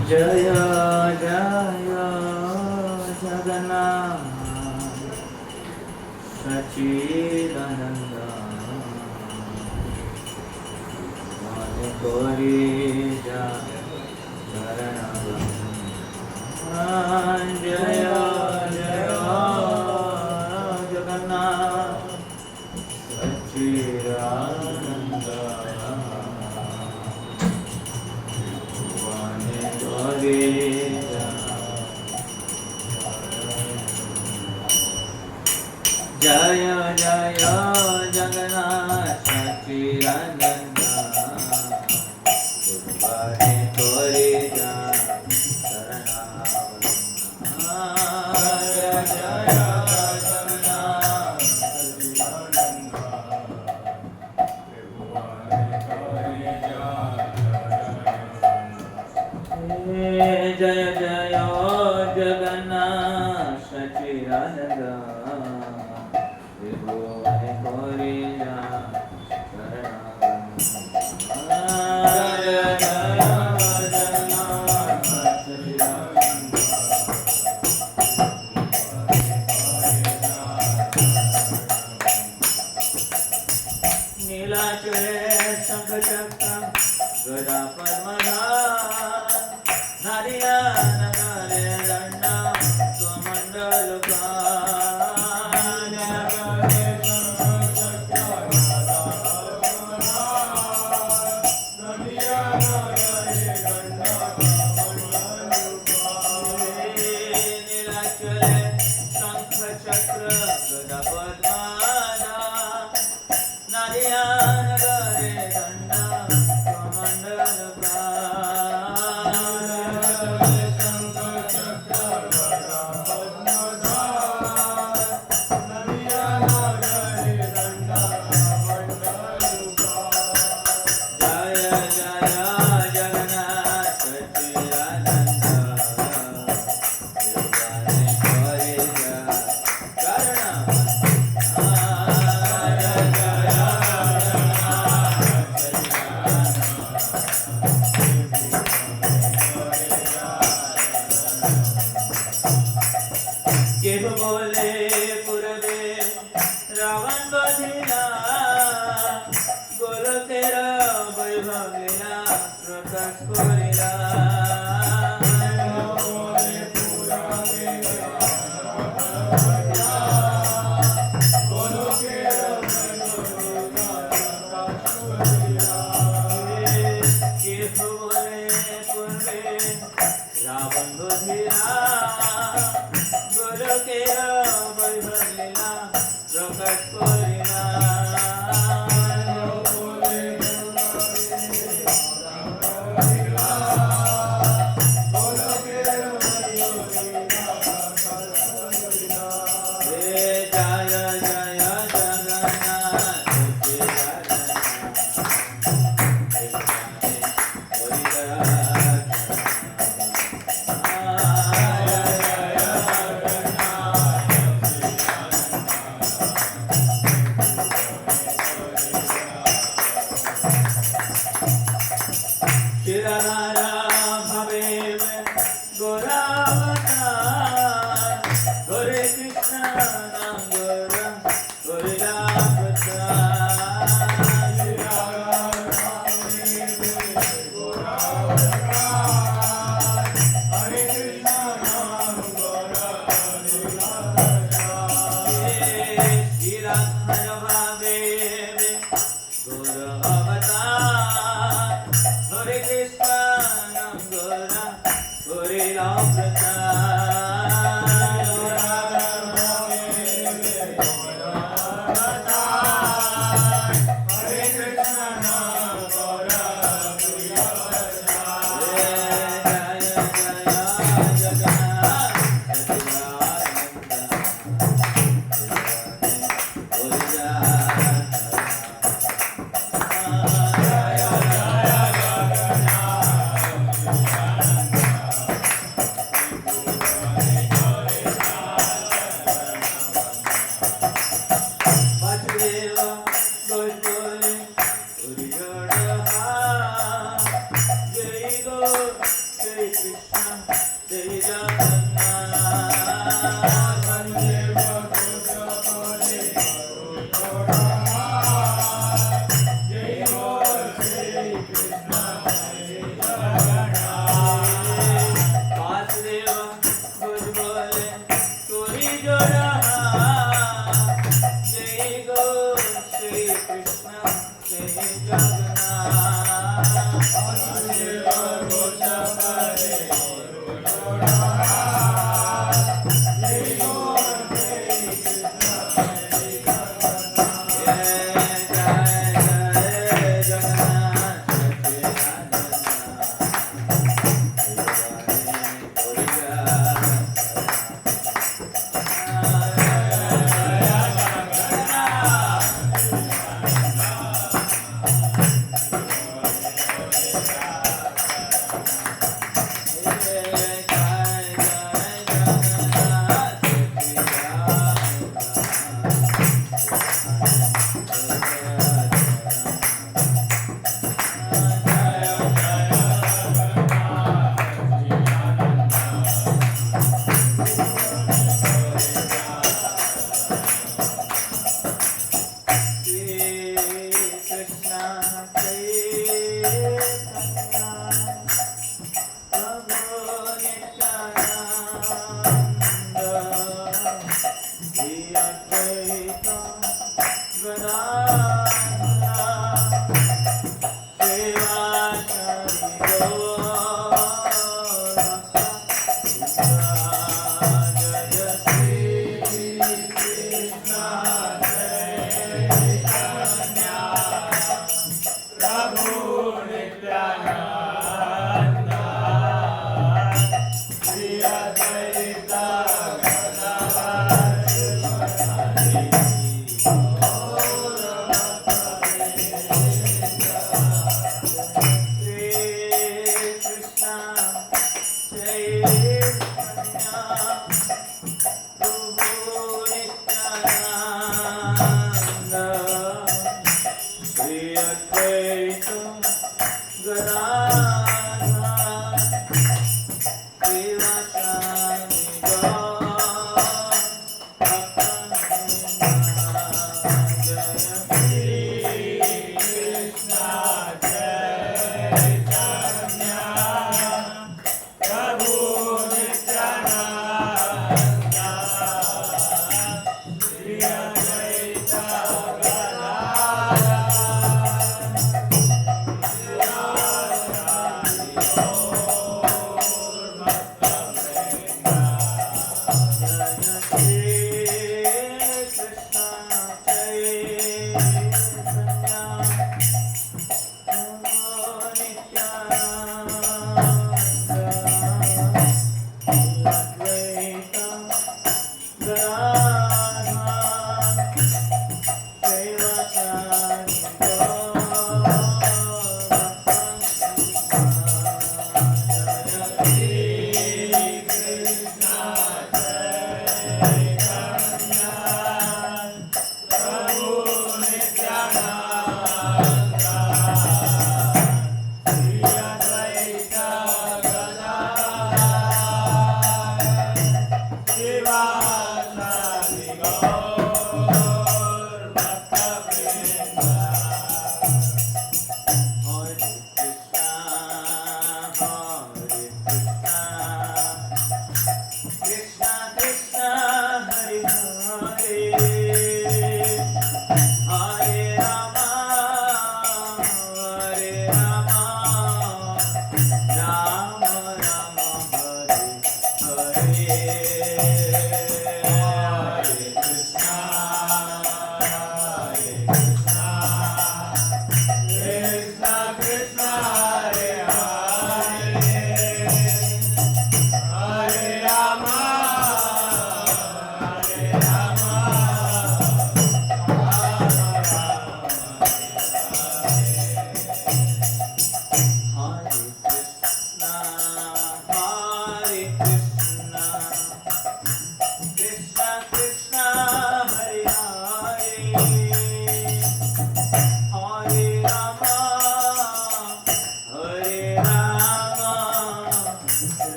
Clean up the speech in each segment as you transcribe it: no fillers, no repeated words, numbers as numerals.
Jaya Jaya Jagannath Sacira Puri Trip Jaya Jaya Jagannath Sacira Jaya Jaya Jagannath Sachirananda Puri Trip Jaya Jaya Jagannath Jaya Jaya Jagannath Sachirananda Jaya Shri Krishna, Jai Jagannath.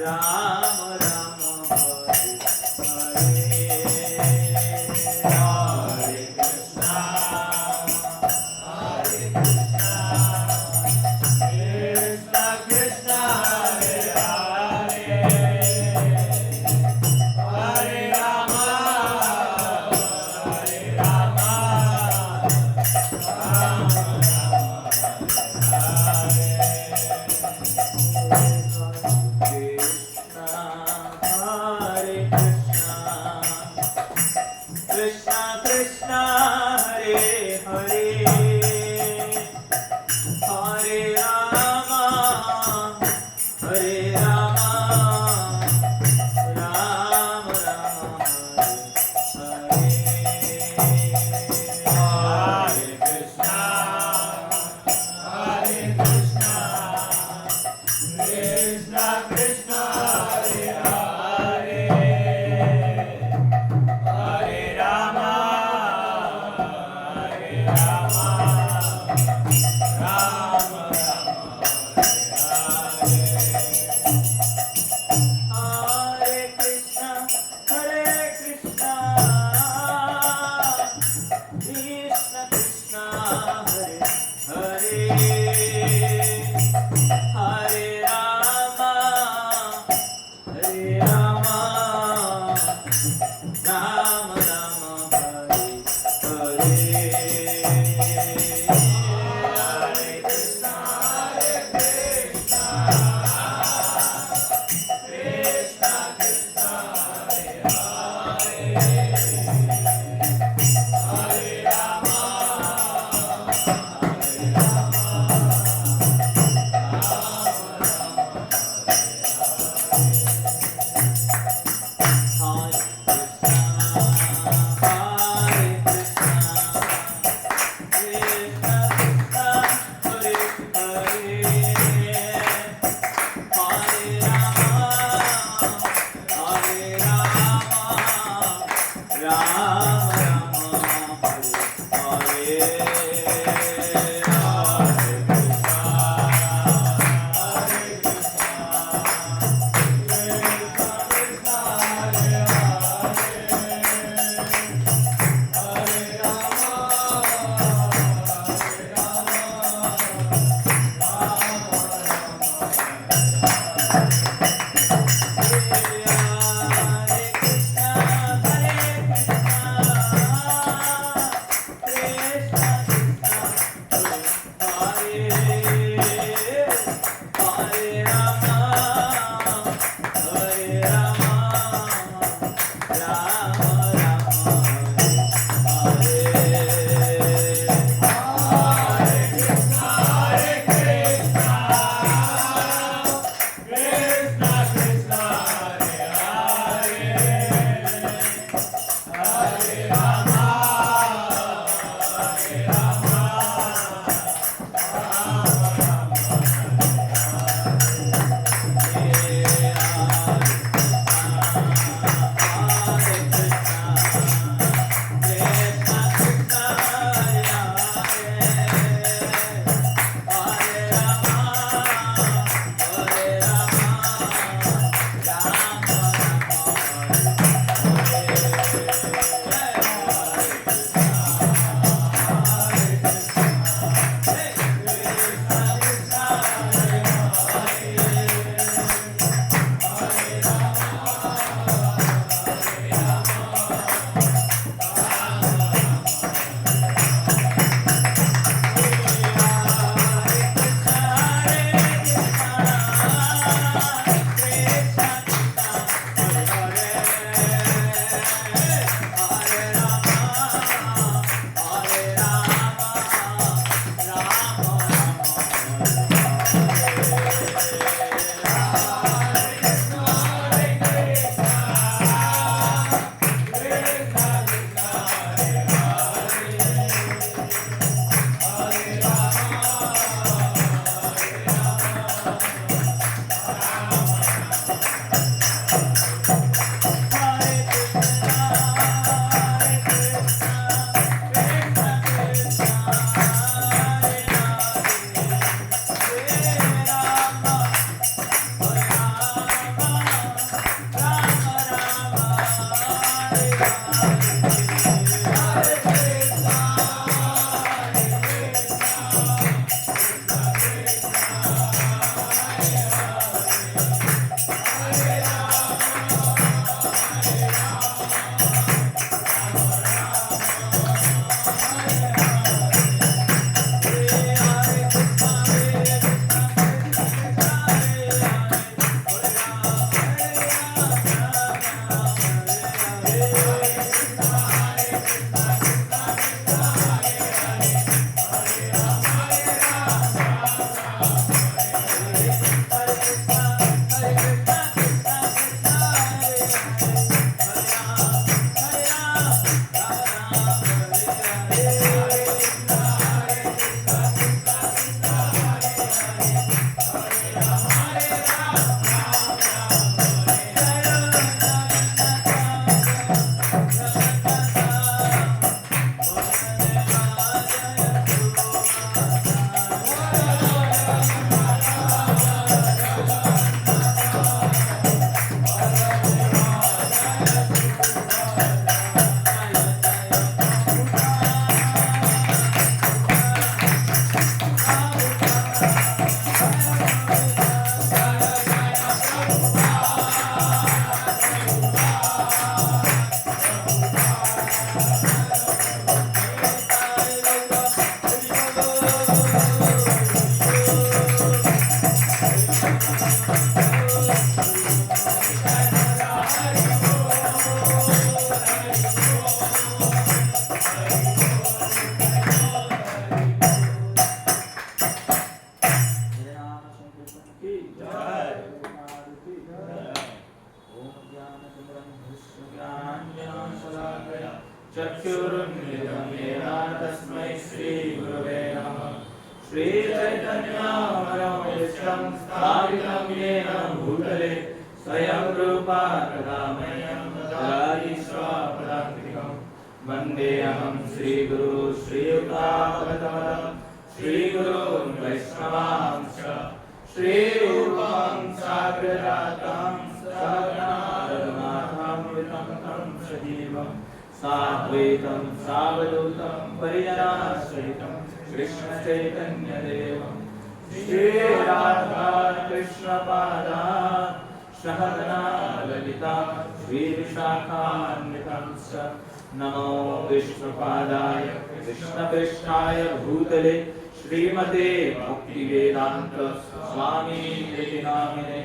Krishna चक्षुरुन्मिलितं येन तस्मै श्रीगुरवे नमः। श्रीचैतन्यमनोभीष्टं स्थापितं येन भूतले स्वयं रूपा कदा मह्यं ददाति स्वपदान्तिकम्। वन्देऽहं श्रीगुरु श्रीयुतापदकमलं श्रीगुरून् वैष्णवांश्च श्रीरूपं साग्रजातं सहगणारघुनाथान्वितं तं सजीवं साद्वैतं सावधूतं परिजनाश्रितं कृष्णचैतन्यदेवं श्रीराधा कृष्णपादान् सहगना ललिता श्रीविशाखान्वितं च नमो विष्णुपादाय कृष्णपृष्ठाय भूतले श्रीमते भक्तिवेदान्त स्वामीति नामिने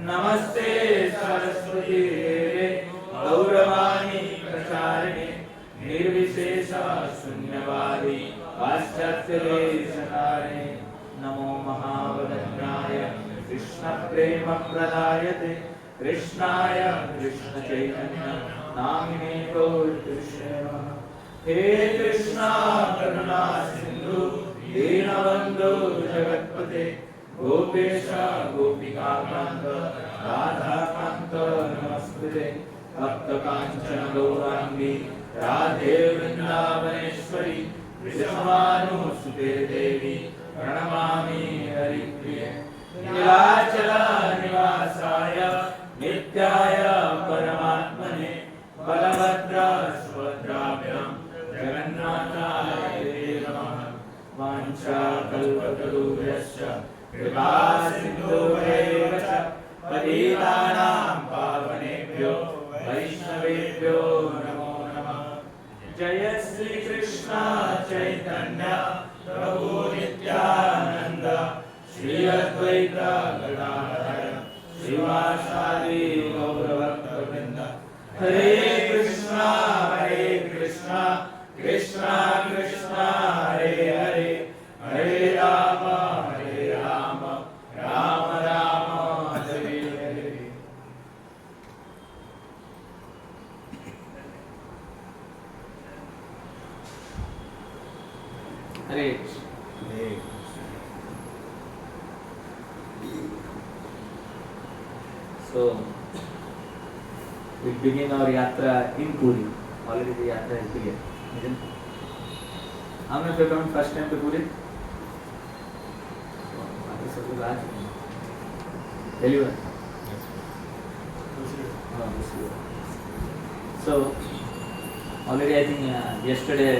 नमस्ते सरस्वती देवे गौरवाणी प्रचारिणे निर्विशेष शून्यवादी पाश्चात्यदेशतारिणे नमो महावदन्याय कृष्णप्रेमप्रदायते कृष्णाय कृष्णचैतन्य नामिने गौरकृष्णे नमः। हे कृष्णा करुणा सिन्धु दीनबन्धो जगत्पते गोपेश गोपिकाकान्त राधाकान्त नमस्ते भक्तकाञ्चन गौराङ्गी राधे वृन्दावनेश्वरी वृषभानुसुते देवी प्रणमामि हरिप्रिये नीलाचल निवासाय नित्याय परमात्मने बलभद्र सुभद्राभ्यां जगन्नाथाय नमः। वाञ्छाकल्पतरुभ्यश्च कृपा सिन्धुभ्यैव च पतितानां पावनेभ्यो वैष्णवेभ्यो नमो नमः। जय श्री कृष्ण चैतन्य प्रभु नित्यानंद श्री अद्वैत गदाधर श्रीवासादि गौरभक्तवृंद। हरे कृष्णा कृष्णा कृष्णा हरे हरे हरे राम राम राम हरे हरे। हरे So we begin our yatra in Puri. Already the yatra is begun, isn't it? How many of you come first time to Puri? Everyone. So already I think yesterday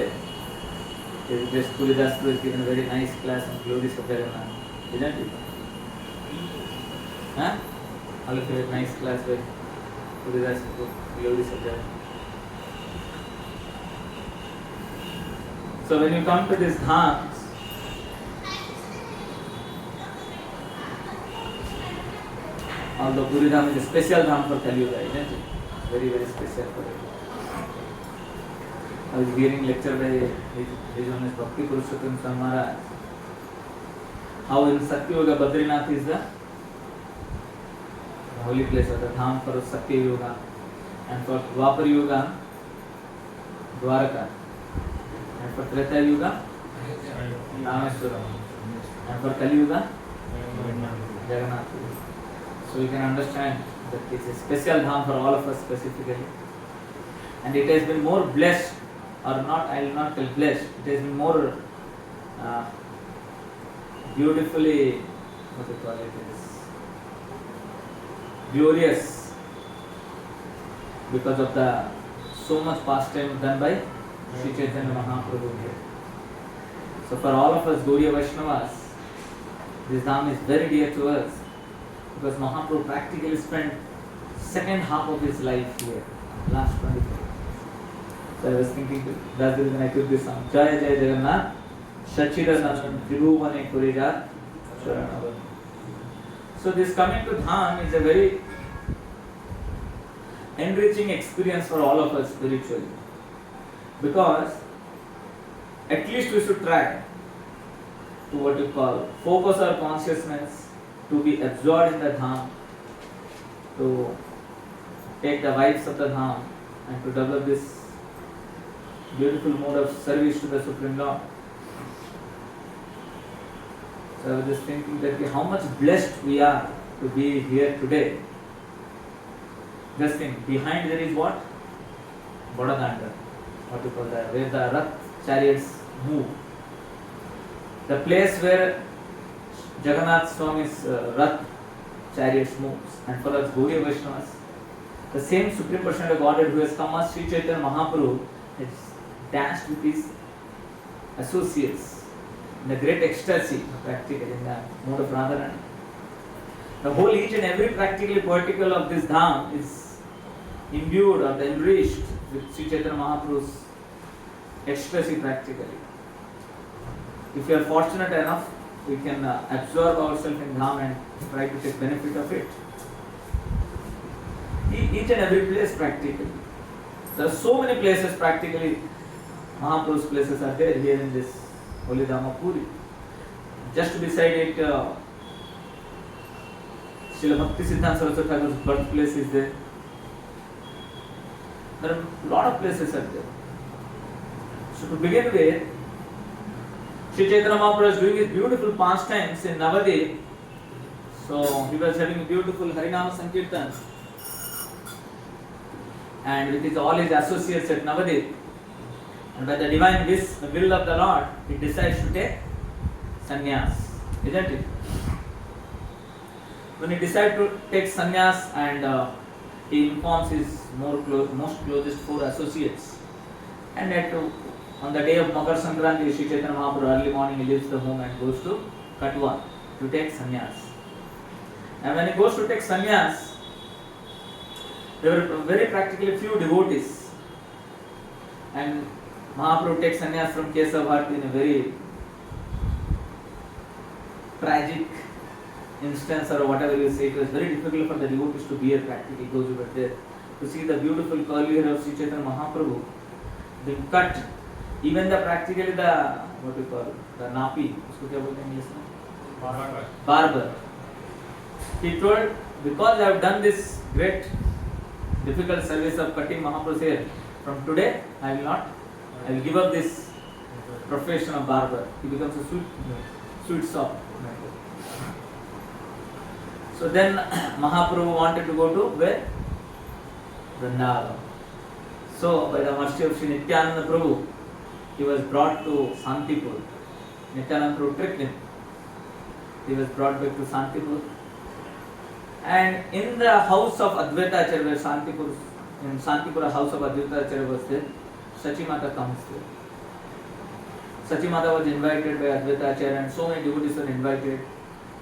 this Puri Das was given a very nice class on glories of Jagannath, isn't it? Huh? All of you had a nice class with Puri Das glories of Jagannath. So when you come to this dhams, although Puri Dham is a special dham for Kali Yuga, isn't it? Very, very special for it. I was hearing lecture by His Holiness Bhakti Purushottam Swami Maharaj, how in Satya Yuga Badrinath is the holy place or the dham for Satya Yuga, and for Dwapar Yuga, Dwaraka, and for Treta Yuga, Rameswaram, and for Kali Yuga, Jagannath. So you can understand that it's a special dham for all of us specifically, and it has been more blessed, or not, I will not tell blessed, it has been more beautifully, what do you call it, glorious because of the so much pastime done by Sri Chaitanya Mahaprabhu here. So for all of us Gaudiya Vaishnavas, this dham is very dear to us because Mahaprabhu practically spent second half of his life here, last 24 years. So I was thinking, that's the reason I took this song. Jaya Jaya Jagannath, Sacira Nandan, Tribhuvane Kurija, Sharanam. So this coming to dham is a very enriching experience for all of us spiritually, because at least we should try to what you call focus our consciousness to be absorbed in the dham, to take the vibes of the dham and to develop this beautiful mode of service to the Supreme Lord. So I was just thinking that how much blessed we are to be here today. Just think, behind there is what? Bodadanda. What you call that? Where the Rath chariots move. The place where Jagannath Swami's Rath chariots moves. And for us Gaudiya Vaishnavas, the same Supreme Personality of Godhead who has come as Sri Chaitanya Mahaprabhu has danced with his associates in the great ecstasy, practically in the mode of Radharani. The whole each and every practically particle of this dham is imbued or enriched with Sri Chaitanya Mahaprabhu's ecstasy practically. If you are fortunate enough, we can absorb ourselves in dham and try to take benefit of it. Each and every place practically. There are so many places practically. Mahaprabhu's places are there here in this Holy Dham of Puri. Just beside it, Srila Bhakti Siddhanta Saraswati Thakur's birthplace is there. There are a lot of places are there. So to begin with, Sri Chaitanya Mahaprabhu is doing his beautiful pastimes in Navadip. So he was having a beautiful Harinama Sankirtan. And with his, all his associates at Navadip, and by the divine will of the Lord, he decides to take sannyas, isn't it? When he decides to take sannyas and he informs his most closest four associates, and on the day of Makar Sankranti, Sri Chaitanya Mahaprabhu early morning he leaves the home and goes to Katha to take sannyas. And when he goes to take sannyas, there were very practically few devotees, and Mahaprabhu takes sannyas from Kesava Bharati in a very tragic instance or whatever you say. It was very difficult for the devotees to bear practically, those who were there, to see the beautiful curly hair of Sri Chaitanya Mahaprabhu being cut. Even the practically the, what we call, the napi, usko kya bolte hain English mein? Barber. He told, because I have done this great difficult service of cutting Mahaprabhu's hair, from today I will give up this profession of barber. He becomes a sweet shop. So then Mahaprabhu wanted to go to where? Vrindavan. So by the mercy of Sri Nityananda Prabhu, he was brought to Santipur. Nityananda Prabhu tricked him. He was brought back to Santipur. And in the house of Advaita Acharya, where in Santipur, house of Advaita Acharya was there, Sacimata comes there. Sacimata was invited by Advaita Acharya, and so many devotees were invited.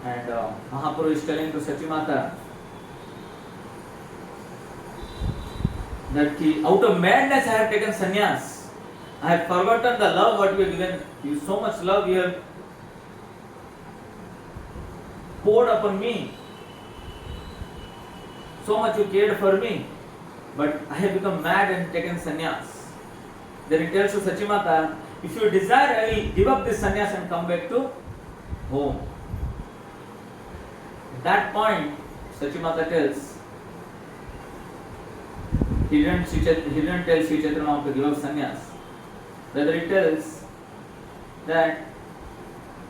And Mahaprabhu is telling to Sacimata that out of madness I have taken sannyas. I have forgotten the love what you have given. You so much love you have poured upon me. So much you cared for me, but I have become mad and taken sannyas. Then he tells to Sacimata, if you desire, I will give up this sannyas and come back to home. At that point, Sacimata tells, he didn't tell Sri Chaitanya Mahaprabhu to give up sannyas. Rather, he tells that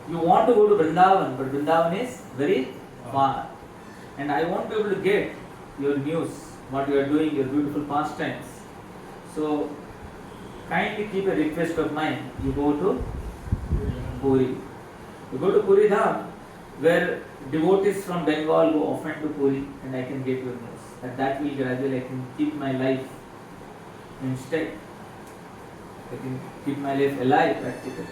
you want to go to Vrindavan, but Vrindavan is very far, and I won't be able to get your news, what you are doing, your beautiful pastimes. So, kindly keep a request of mine. You go to Puri. You go to Puri Dham, where devotees from Bengal go often to Puri, and I can get your news. And that will gradually, I can keep my life instead. I can keep my life alive practically.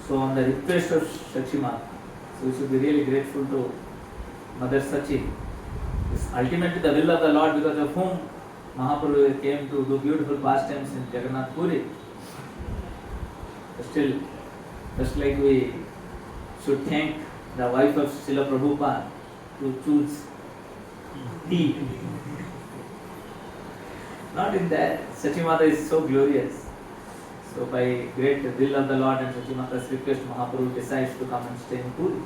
So, on the request of Sachimata, so we should be really grateful to Mother Sachi. It's ultimately the will of the Lord, because of whom Mahaprabhu came to do beautiful pastimes in Jagannath Puri. Still, just like we should thank the wife of Srila Prabhupada to choose tea. Not in that. Sachimata is so glorious. So by great will of the Lord and Sachimata's request, Mahaprabhu decides to come and stay in Puri.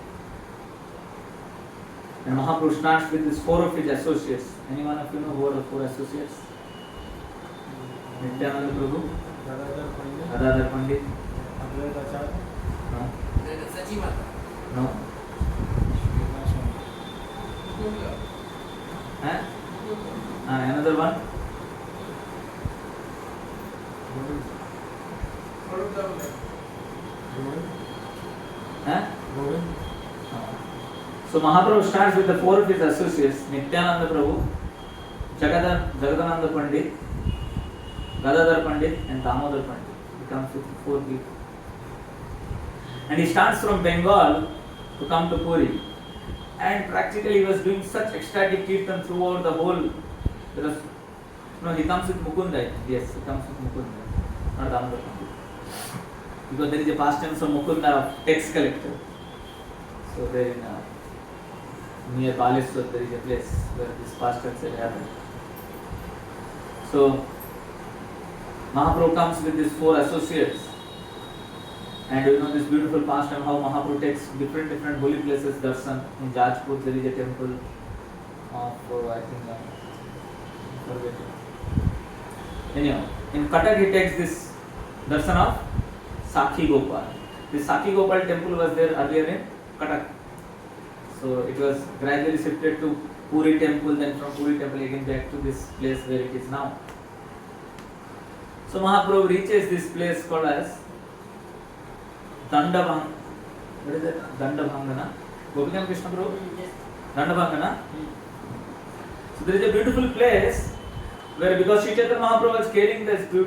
And Mahaprabhu starts with his four of his associates. Anyone of you know who are the four associates? Nityananda Prabhu, Gadadhar Pandit, Advaita Acharya, no, Sacira. no, eh? Another one. Eh? So Mahaprabhu starts with the four of his associates: Nityananda Prabhu, Jagannatha Pandit, Gadadhar Pandit, and Damodar Pandit. He comes with four people, and he starts from Bengal to come to Puri. And practically he was doing such ecstatic kirtan throughout the whole. He comes with Mukunda. Yes, he comes with Mukunda, not Damodar Pandit. Because there is a pastime of Mukunda of tax collector. So there in near Baleshwar there is a place where this pastimes had happened. So Mahaprabhu comes with these four associates. And this beautiful pastime how Mahaprabhu takes different holy places darshan. In Jajpur there is a temple of forget it. Anyhow, in Katha he takes this darshan of Sakhi Gopal. This Sakhi Gopal temple was there earlier in Katha. So it was gradually shifted to Puri temple, then from Puri temple again back to this place where it is now. So Mahaprabhu reaches this place called as Dandabhang. What is it? Dandabhangana. Gopikam Krishna Prabhu? Dandabhangana. So there is a beautiful place where, because Sri Chaitanya Mahaprabhu was carrying this, we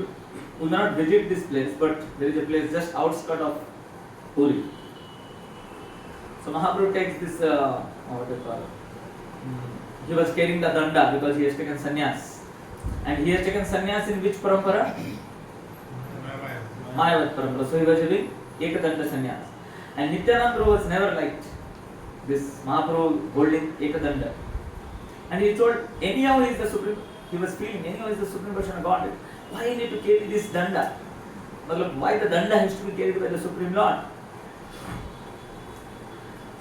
will not visit this place, but there is a place just outskirts of Puri. So Mahaprabhu takes this, what do you call it? He was carrying the danda because he has taken sannyas. And he has taken sannyas in which parampara? Mayavat parampara. So he was having Ekadanda sannyas. And Nityananda was never liked this Mahaprabhu holding Ekadanda. And he told, anyhow he is the supreme, he was feeling, anyhow he is the supreme person of Godhead. Why you need to carry this danda? Why the danda has to be carried by the Supreme Lord?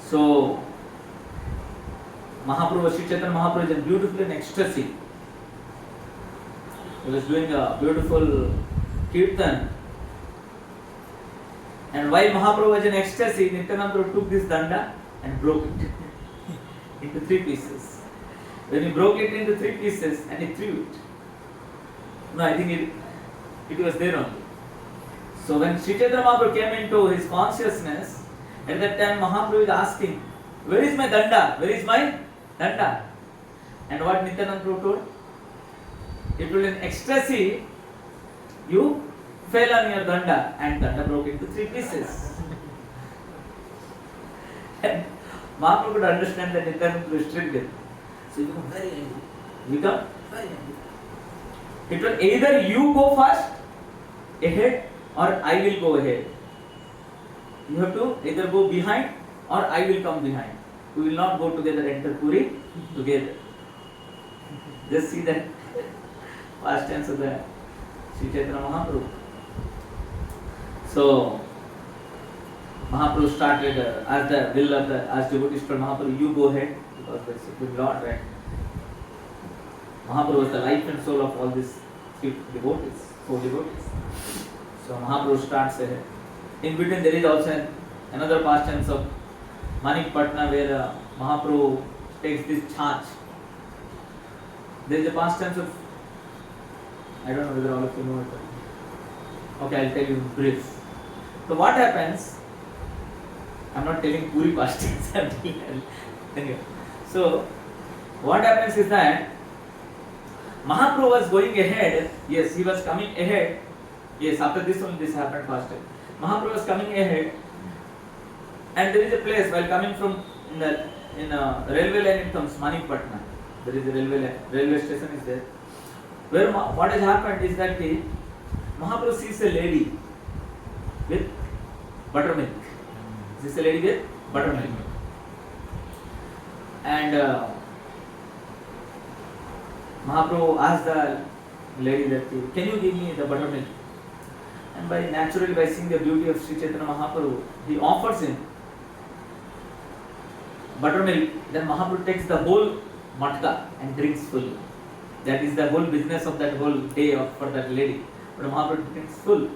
So Mahaprabhu, Sri Chaitanya Mahaprabhu is beautifully in ecstasy. He was doing a beautiful kirtan. And while Mahaprabhu was in ecstasy, Nityananda took this danda and broke it into three pieces. When he broke it into three pieces and he threw it. No, I think it was there only. So when Sri Chaitanya Mahaprabhu came into his consciousness, at that time Mahaprabhu is asking, where is my danda? Where is my danda? And what Nityananda told? He told, in ecstasy, you fell on your danda and danda broke into three pieces. And Mahaprabhu could understand that Nityananda was strict. So he became very angry. It will either you go first ahead or I will go ahead. You have to either go behind or I will come behind. We will not go together, enter Puri together. Just see that past tense of the Sri Chaitanya Mahaprabhu. So Mahaprabhu started as the will of the as devotees told Mahaprabhu, you go ahead because the Supreme Lord, right? Mahaprabhu was the life and soul of all these devotees, four devotees. So Mahaprabhu starts ahead. In between there is also another pastime of Manikpatna where Mahaprabhu takes this charge. There is a pastime of, I don't know whether all of you know it. Okay, I'll tell you in brief. So what happens? I'm not telling Puri pastimes. Anyway, so what happens is that Mahaprabhu was going ahead. Yes, he was coming ahead. Yes, after this only this happened first time. Mahaprabhu was coming ahead, and there is a place while coming from in railway line it comes Manikpatna. There is a railway station is there. Where what has happened is that Mahaprabhu sees a lady with buttermilk. This is a lady with buttermilk, and Mahaprabhu asked the lady that, can you give me the buttermilk? And naturally by seeing the beauty of Sri Chaitanya Mahaprabhu, he offers him buttermilk. Then Mahaprabhu takes the whole matka and drinks fully. That is the whole business of that whole day for that lady. But Mahaprabhu becomes full.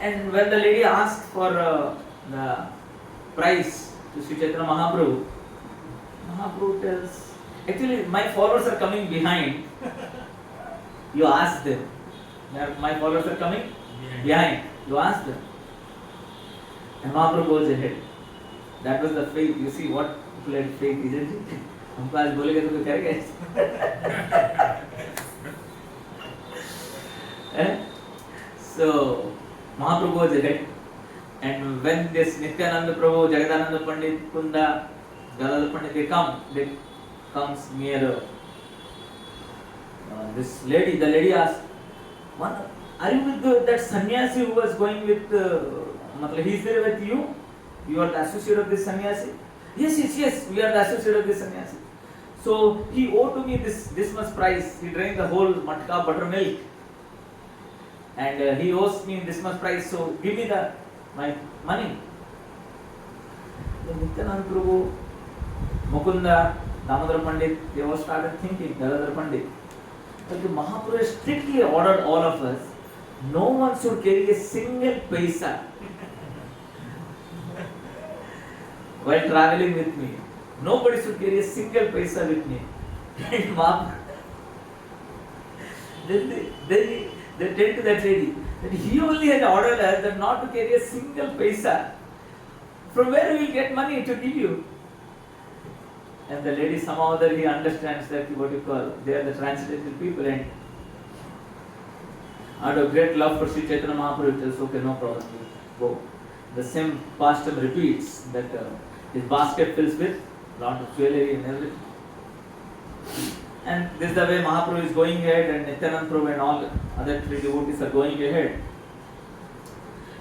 And when the lady asked for the price to Sri Chaitanya Mahaprabhu, Mahaprabhu tells, actually my followers are coming behind. You ask them. My followers are coming behind. You ask them. And Mahaprabhu goes ahead. That was the faith. You see what people had faith, isn't it? हमको आज बोलेगा तो कोई करेगा So Mahaprabhu goes ahead, and when this Nityananda Prabhu, Jagannatha Pandit, Kunda, Gadadhar Pandit, they comes near this lady. The lady asks, are you with that sannyasi who was going with, he is there with you? You are the associate of this sannyasi? Yes, we are the associate of this sannyasi. So he owed to me this much price. He drank the whole matka buttermilk. And he owes me this much price, so give me my money. Then Nityananda Prabhu, Mukunda, Damodar Pandit, they all started thinking, Gadadhar Pandit. But the Mahaprabhu has strictly ordered all of us, no one should carry a single paisa while traveling with me. Nobody should carry a single paisa with me. And Mahaprabhu, then they tell to that lady that he only had ordered us that not to carry a single paisa. From where we will get money to give you? And the lady somehow that he understands that what you call, they are the transcendental people, and out of great love for Sri Chaitanya Mahaprabhu, tells, okay, no problem, go. The same pastime repeats, that his basket fills with lot of jewelry and everything. And this is the way Mahaprabhu is going ahead, and Nityananda Prabhu and all other three devotees are going ahead.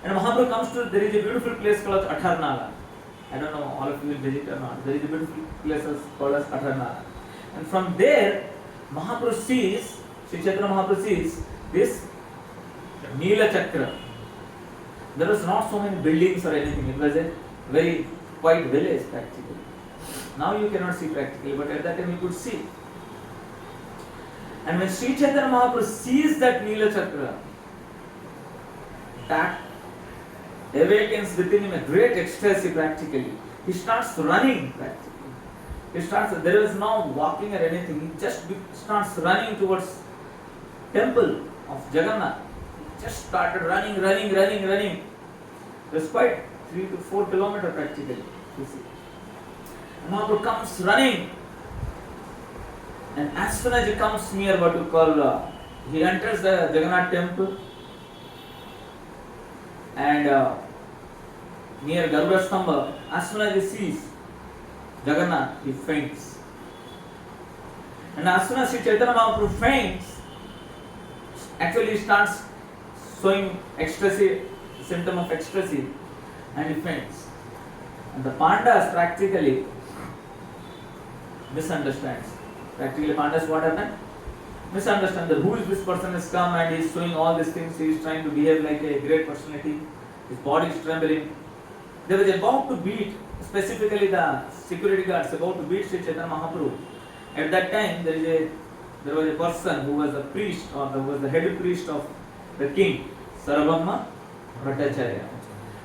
And Mahaprabhu comes to, there is a beautiful place called Atharnala. I don't know, all of you will visit or not. There is a beautiful place called as Atharnala. And from there, Mahaprabhu sees, Sri Chaitanya Mahaprabhu sees this Neela Chakra. There was not so many buildings or anything. It was a very quiet village practically. Now you cannot see practically, but at that time you could see. And when Sri Chaitanya Mahaprabhu sees that Neela Chakra, that awakens within him a great ecstasy practically. He starts running practically. There is no walking or anything. He just starts running towards temple of Jagannath. He just started running. It was quite 3 to 4 kilometers practically. You see. And Mahaprabhu comes running. And as soon as he comes near what you call, he enters the Jagannath temple, and near Garuda Stamba, as soon as he sees Jagannath, he faints. And as soon as Sri Chaitanya Mahaprabhu faints, actually he starts showing ecstasy, symptom of ecstasy, and he faints. And the Pandas practically misunderstands. Practically Pandas, what happened? Misunderstand that who is this person has come and he is showing all these things, he is trying to behave like a great personality, his body is trembling. They were about to beat, specifically the security guards, about to beat Sri Chaitanya Mahaprabhu. At that time, there was a person who was a priest, or who was the head priest of the king, Sarabhamma Bhattacharya.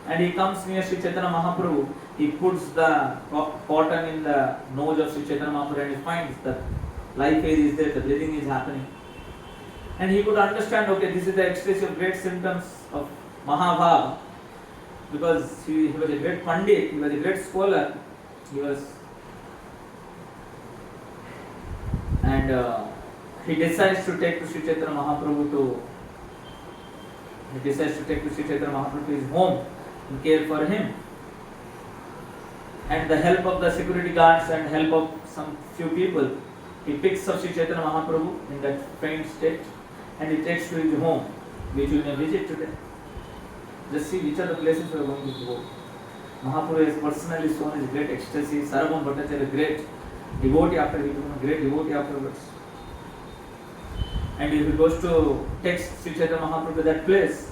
And he comes near Sri Chaitanya Mahaprabhu, he puts the cotton in the nose of Sri Chaitanya Mahaprabhu, and he finds that life air is there, the breathing is happening. And he could understand, okay, this is the ecstasy of great symptoms of Mahabhava. Because he was a great Pandit, he was a great scholar, and he decides to take to Sri Chaitanya Mahaprabhu to his home and care for him. And the help of the security guards and help of some few people, he picks up Sri Chaitanya Mahaprabhu in that faint state and he takes to his home, which we may visit today. Just see which are the places we are going to go. Mahaprabhu has personally shown his great ecstasy. Sarabham Bhattacharya, great devotee after he became a great devotee afterwards. And if he goes to text Sri Chaitanya Mahaprabhu to that place,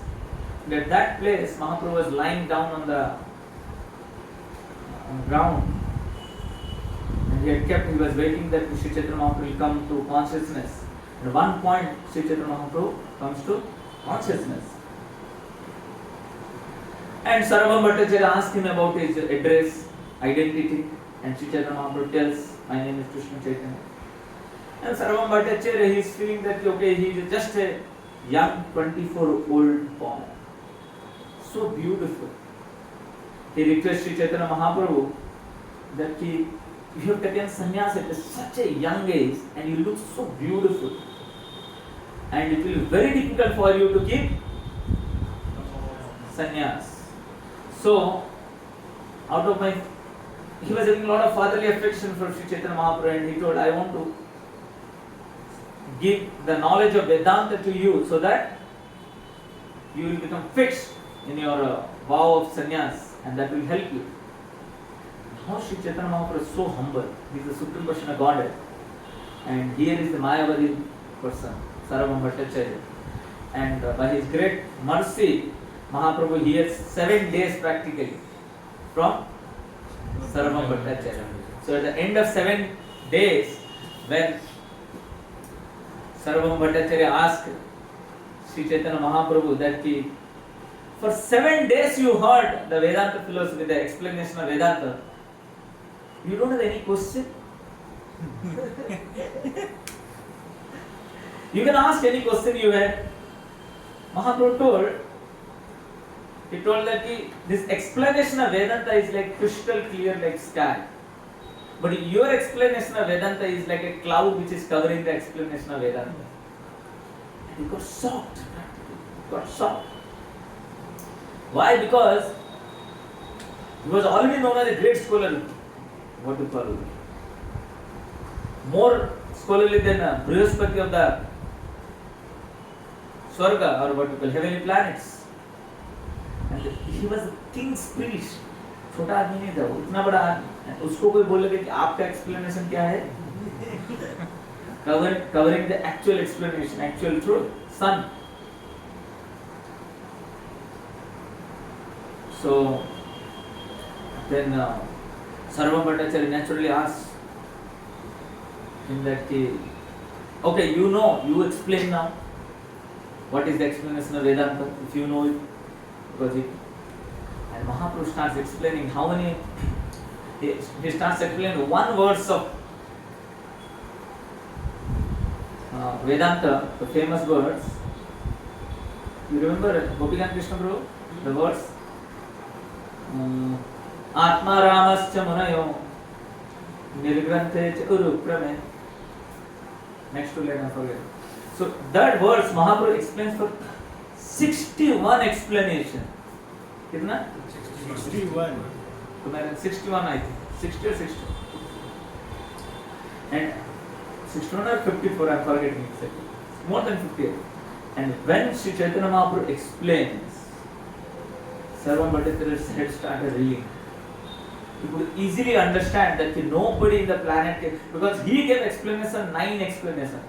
at that place Mahaprabhu was lying down on the ground, and he was waiting that Sri Chaitanya Mahaprabhu will come to consciousness. At one point, Sri Chaitanya Mahaprabhu comes to consciousness. And Sarvam Bhattacharya asked him about his address, identity, and Sri Chaitanya Mahaprabhu tells, my name is Krishna Chaitanya. And Sarvam Bhattacharya, he is feeling that okay, he is just a young 24-old boy. So beautiful. He requests Sri Chaitanya Mahaprabhu that you have taken sannyas at such a young age and you look so beautiful. And it will be very difficult for you to keep sannyas. So, he was having a lot of fatherly affection for Sri Chaitanya Mahaprabhu, and he told, I want to give the knowledge of Vedanta to you so that you will become fixed in your vow of sannyas, and that will help you. Now Sri Chaitanya Mahaprabhu is so humble. He is the Supreme Personality of Godhead. And here is the Mayavadi person, Sarvam Bhattacharya. And by his great mercy, Mahaprabhu hears 7 days practically from Sarvam Bhattacharya. So at the end of 7 days, when Sarvam Bhattacharya asked Sri Chaitanya Mahaprabhu that for 7 days you heard the Vedanta philosophy, the explanation of Vedanta, you don't have any question? You can ask any question you had. Mahaprabhu he told that this explanation of Vedanta is like crystal clear like sky. But your explanation of Vedanta is like a cloud which is covering the explanation of Vedanta. And he got shocked. Why? Because he was already known as a great scholar. What do you call it? More scholarly than Brihaspati of the Swarga, or what you call heavenly planets. And he was a king's priest. छोटा आदमी नहीं था वो, इतना बड़ा आदमी. उसको कोई बोल लगे कि आपका explanation क्या है? Covering the actual explanation, actual truth, sun. So then Sarvam Bhattacharya naturally asks him that okay, you explain now. What is the explanation of Vedanta? If you know it, because and Mahaprabhu starts explaining how many. He starts explaining one verse of Vedanta, the famous words. You remember Gopikan Krishna Prabhu? The verse. Atma Ramascha Munayo Nirgranthe Uruprame. Next to let us forget. So that verse Mahaprabhu explains for 61 explanation. Kitna? 61. 61 I think. 60 or 60. And 61 or 54, I am forgetting exactly. More than 50. And when Sri Chaitanya Mahaprabhu explains, Sarvam Bhattacharya's head started reeling. He could easily understand that nobody in the planet can, because he gave explanation, 9 explanation.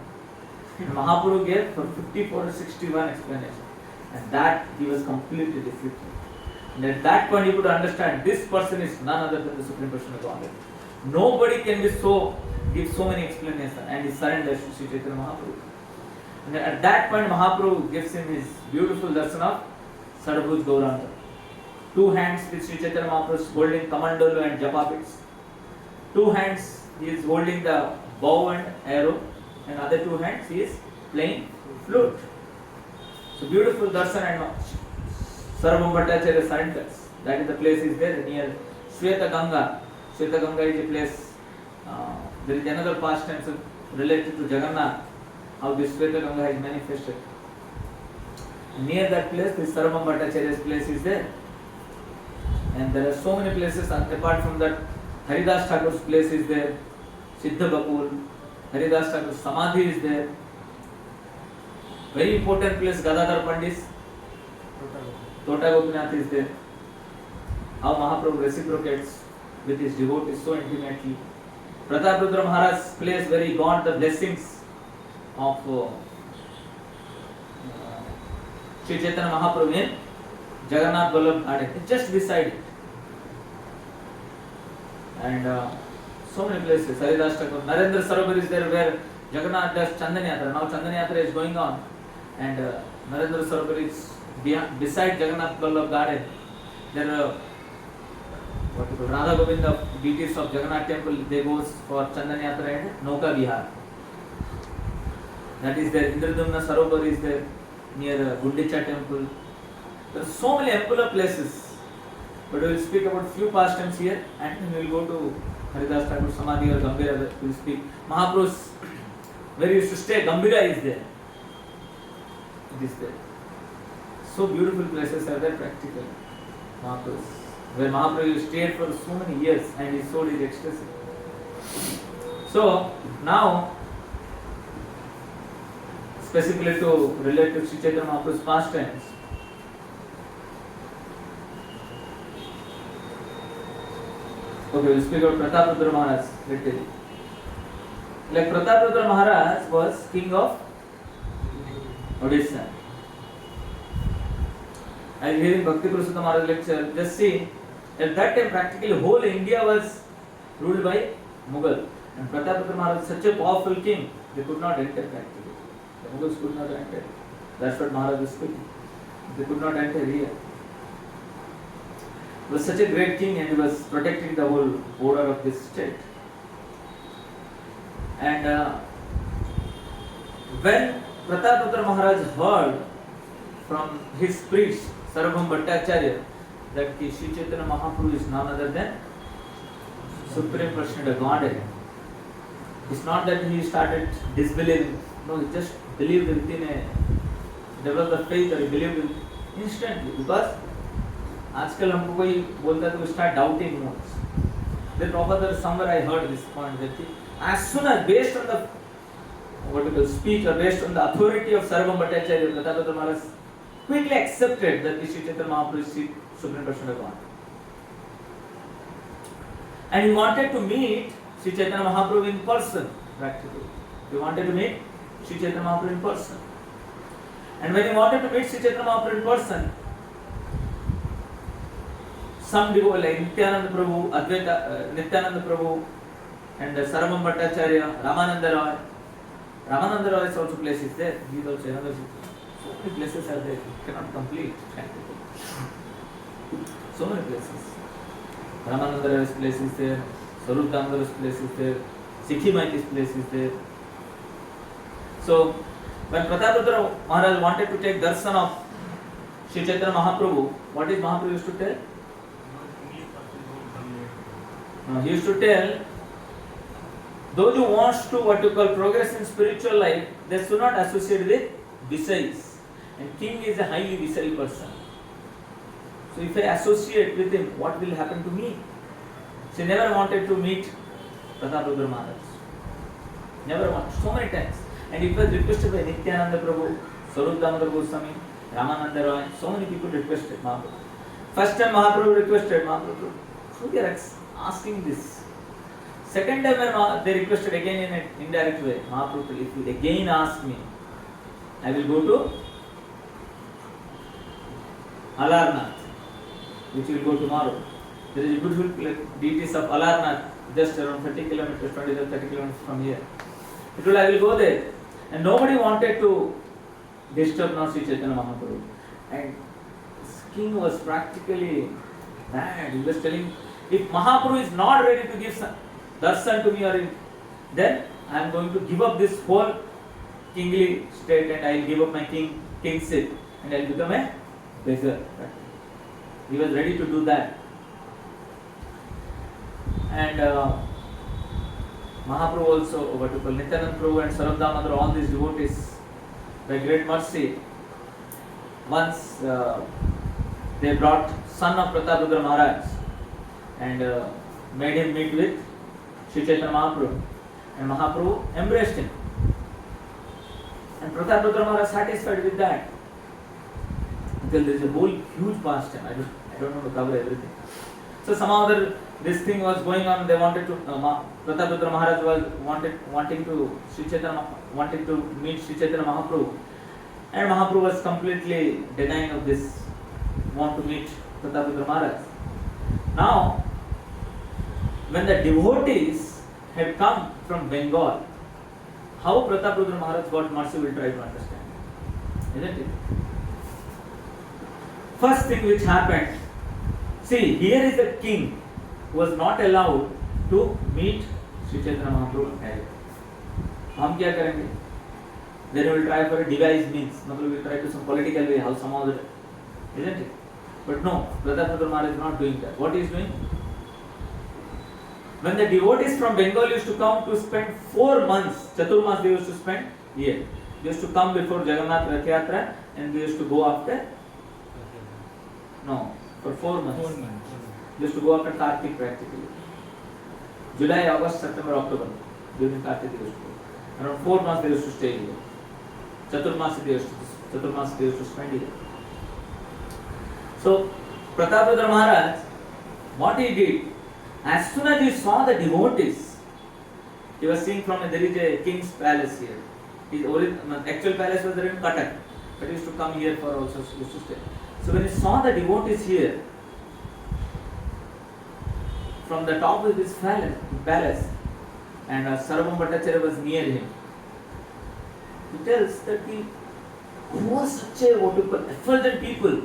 Mahaprabhu gave for 54 or 61 explanation. And that he was completely defeated. And at that point he could understand this person is none other than the Supreme Personality of Godhead. Nobody can give so many explanations, and he surrenders to Sri Chaitanya Mahaprabhu. And at that point Mahaprabhu gives him his beautiful darshan of Sadabhuj Gauranga. 2 hands with Sri Chaitanya Mahaprabhu is holding Kamandolu and Japapits. 2 hands he is holding the bow and arrow, and other 2 hands he is playing flute. So beautiful darshan, and Sarvam Bhattacharya surrenders. That is the place is there near Shweta Ganga. Shweta Ganga is a place. There is another pastime related to Jagannath, how this Shweta Ganga is manifested. Near that place, this Sarvam Bhattacharya's place is there. And there are so many places apart from that. Haridas Thakur's place is there. Siddha Bakul, Haridas Thakur's Samadhi is there. Very important place, Gadadhar Pandit's Tota Gopinath is there. How Mahaprabhu reciprocates with his devotees so intimately. Prataprudra Maharaj's place where he got the blessings of Sri Chaitanya Mahaprabhu in Jagannath just beside it. And So many places. Haridas Thakur, Narendra Sarovar is there where Jagannath does Chandan Yatra. Now Chandan Yatra is going on, and Narendra Sarovar is beside Jagannath Vallabh garden. There are what you call Radha Govinda deities of Jagannath temple. They go for Chandan Yatra and Nauka Vihar. That is there. Indradumna Sarovar is there near Gundicha temple. There are so many ample places. But we will speak about few pastimes here, and then we will go to Haridas Thakur Samadhi or Gambhira. We will speak. Mahaprabhu's where he used to stay, Gambhira is there. It is there. So beautiful places are there practically. Mahaprabhu's, where Mahaprabhu stayed for so many years and his soul is ecstasy. So now, specifically to relate to Sri Chaitanya Mahaprabhu's pastimes, okay, we'll speak about Prataprudra Maharaj little. Like Prataprudra Maharaj was king of Odisha. I hear in Bhakti Prasudha Maharaj lecture, just see, at that time practically whole India was ruled by Mughal. And Prataprudra Maharaj was such a powerful king, they could not enter practically. The Mughals could not enter. That's what Maharaj was speaking. They could not enter here. He was such a great king and he was protecting the whole border of this state. And when Prataprudra Maharaj heard from his priest Sarvabhauma Bhattacharya that Sri Chaitanya Mahaprabhu is none other than Supreme Personality, Godhead. It's not that he started disbelieving. No, he just believed within developed the faith or he believed instantly. Because आजकल हमको कोई बोलता है तो start doubting more. Then Prabhupada somewhere I heard this point that as soon as based on the what you call speech or based on the authority of Sarvabhauma Bhattacharya, Prataprudra Maharaj quickly accepted that Sri Chaitanya Mahaprabhu is Supreme Personality of God. And he wanted to meet Sri Chaitanya Mahaprabhu in person practically. He wanted to meet Sri Chaitanya Mahaprabhu in person. And when he wanted to meet Sri Chaitanya Mahaprabhu in person, some devotees like Nityananda Prabhu, Nityananda Prabhu, and Sarvabhauma Bhattacharya, Ramananda Roy. Ramananda Roy is also places there. He is also another. So many places are there. You cannot complete. So many places. Ramananda Roy's place is there. Sarup Damodar's place is there. Sikhi Maiti's place is there. So when Prataprudra Maharaj wanted to take darshan of Sri Chaitanya Mahaprabhu, what is Mahaprabhu used to tell? He used to tell, those who wants to what you call progress in spiritual life, they should not associate with Visayis. And king is a highly Visayi person. So if I associate with him, what will happen to me? She never wanted to meet Prataprudra Maharaj. Never wanted. So many times. And it was requested by Nityananda Prabhu, Sarup Damodar Goswami, Ramananda Roy. So many people requested Mahaprabhu. First time Mahaprabhu requested Mahaprabhu. So they are asking this. Second time when they requested again in an indirect way, Mahaprabhu, if you again ask me, I will go to Alarnath, which will go tomorrow. There is a beautiful deities of Alarnath, just around 30 kilometers, 20 to 30 kilometers from here. He told, I will go there. And nobody wanted to disturb now Sri Chaitanya Mahaprabhu. And this king was practically mad. He was telling, if Mahaprabhu is not ready to give darshan to me, then I am going to give up this whole kingly state and I will give up my kingship and I will become a beggar. He was ready to do that. And Mahaprabhu also, what you call Nityananda Prabhu and Sarup Damodar, all these devotees, by great mercy, once they brought son of Prataprudra Maharaj and made him meet with Sri Chaitanya Mahaprabhu, and Mahaprabhu embraced him. And Prataprudra Maharaj satisfied with that. Until there is a whole huge pastime. I don't know to cover everything. So somehow this thing was going on. They wanted to Prataprudra Maharaj was wanting to meet Sri Chaitanya Mahaprabhu, and Mahaprabhu was completely denying of this. Want to meet Prataprudra Maharaj. Now, when the devotees had come from Bengal, how Prataprudra Maharaj got mercy will try to understand. Isn't it? First thing which happened, see, here is a king who was not allowed to meet Sri Chaitanya Mahaprabhu directly. हम क्या करेंगे? Then we will try for a device means, मतलब we will try to some political way, how somehow that, isn't it? But no, Prataprudra Maharaj is not doing that. What he is doing? When the devotees from Bengal used to come to spend 4 months, Chaturmas they used to spend here. They used to come before Jagannath Rath Yatra and they used to go after, no, for 4 months. 4 months. They used to go after Kartik practically. July, August, September, October. During Kartik they used to go. Around 4 months they used to stay here. Chaturmas they used to spend here. So, Prataprudra Maharaj, what he did, as soon as he saw the devotees, he was seeing from there is a king's palace here. His actual palace was there in Katha, but he used to come here for also used to stay. So when he saw the devotees here, from the top of his palace, and Balaram Acharya was near him, he tells that who was such a effulgent people,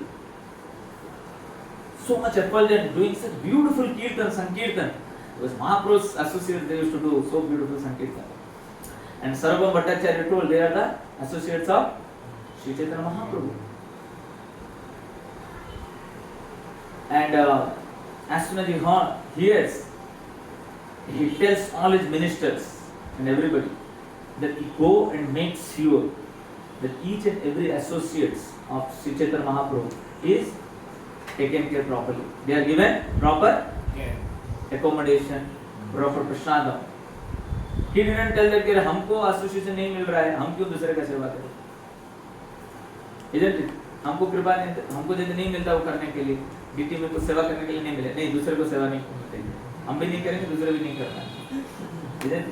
so much effulgent, doing such beautiful kirtan, sankirtan. Because Mahaprabhu's associates, they used to do so beautiful sankirtan. And Balaram Acharya told they are the associates of Sri Chaitanya Mahaprabhu. And as soon as he hears, he tells all his ministers and everybody that he go and make sure that each and every associates of Sri Chaitanya Mahaprabhu is taken care properly. They are given proper accommodation, proper prashadam. He didn't tell that हमको association नहीं मिल रहा है, हम क्यों दूसरे का सेवा करें? Isn't it? हमको कृपा नहीं, हमको यदि नहीं मिलता वो करने के लिए, डीटी में कुछ सेवा करने के लिए नहीं मिले, नहीं दूसरे को सेवा नहीं करते, हम भी नहीं करेंगे, दूसरे भी नहीं करना. Isn't it?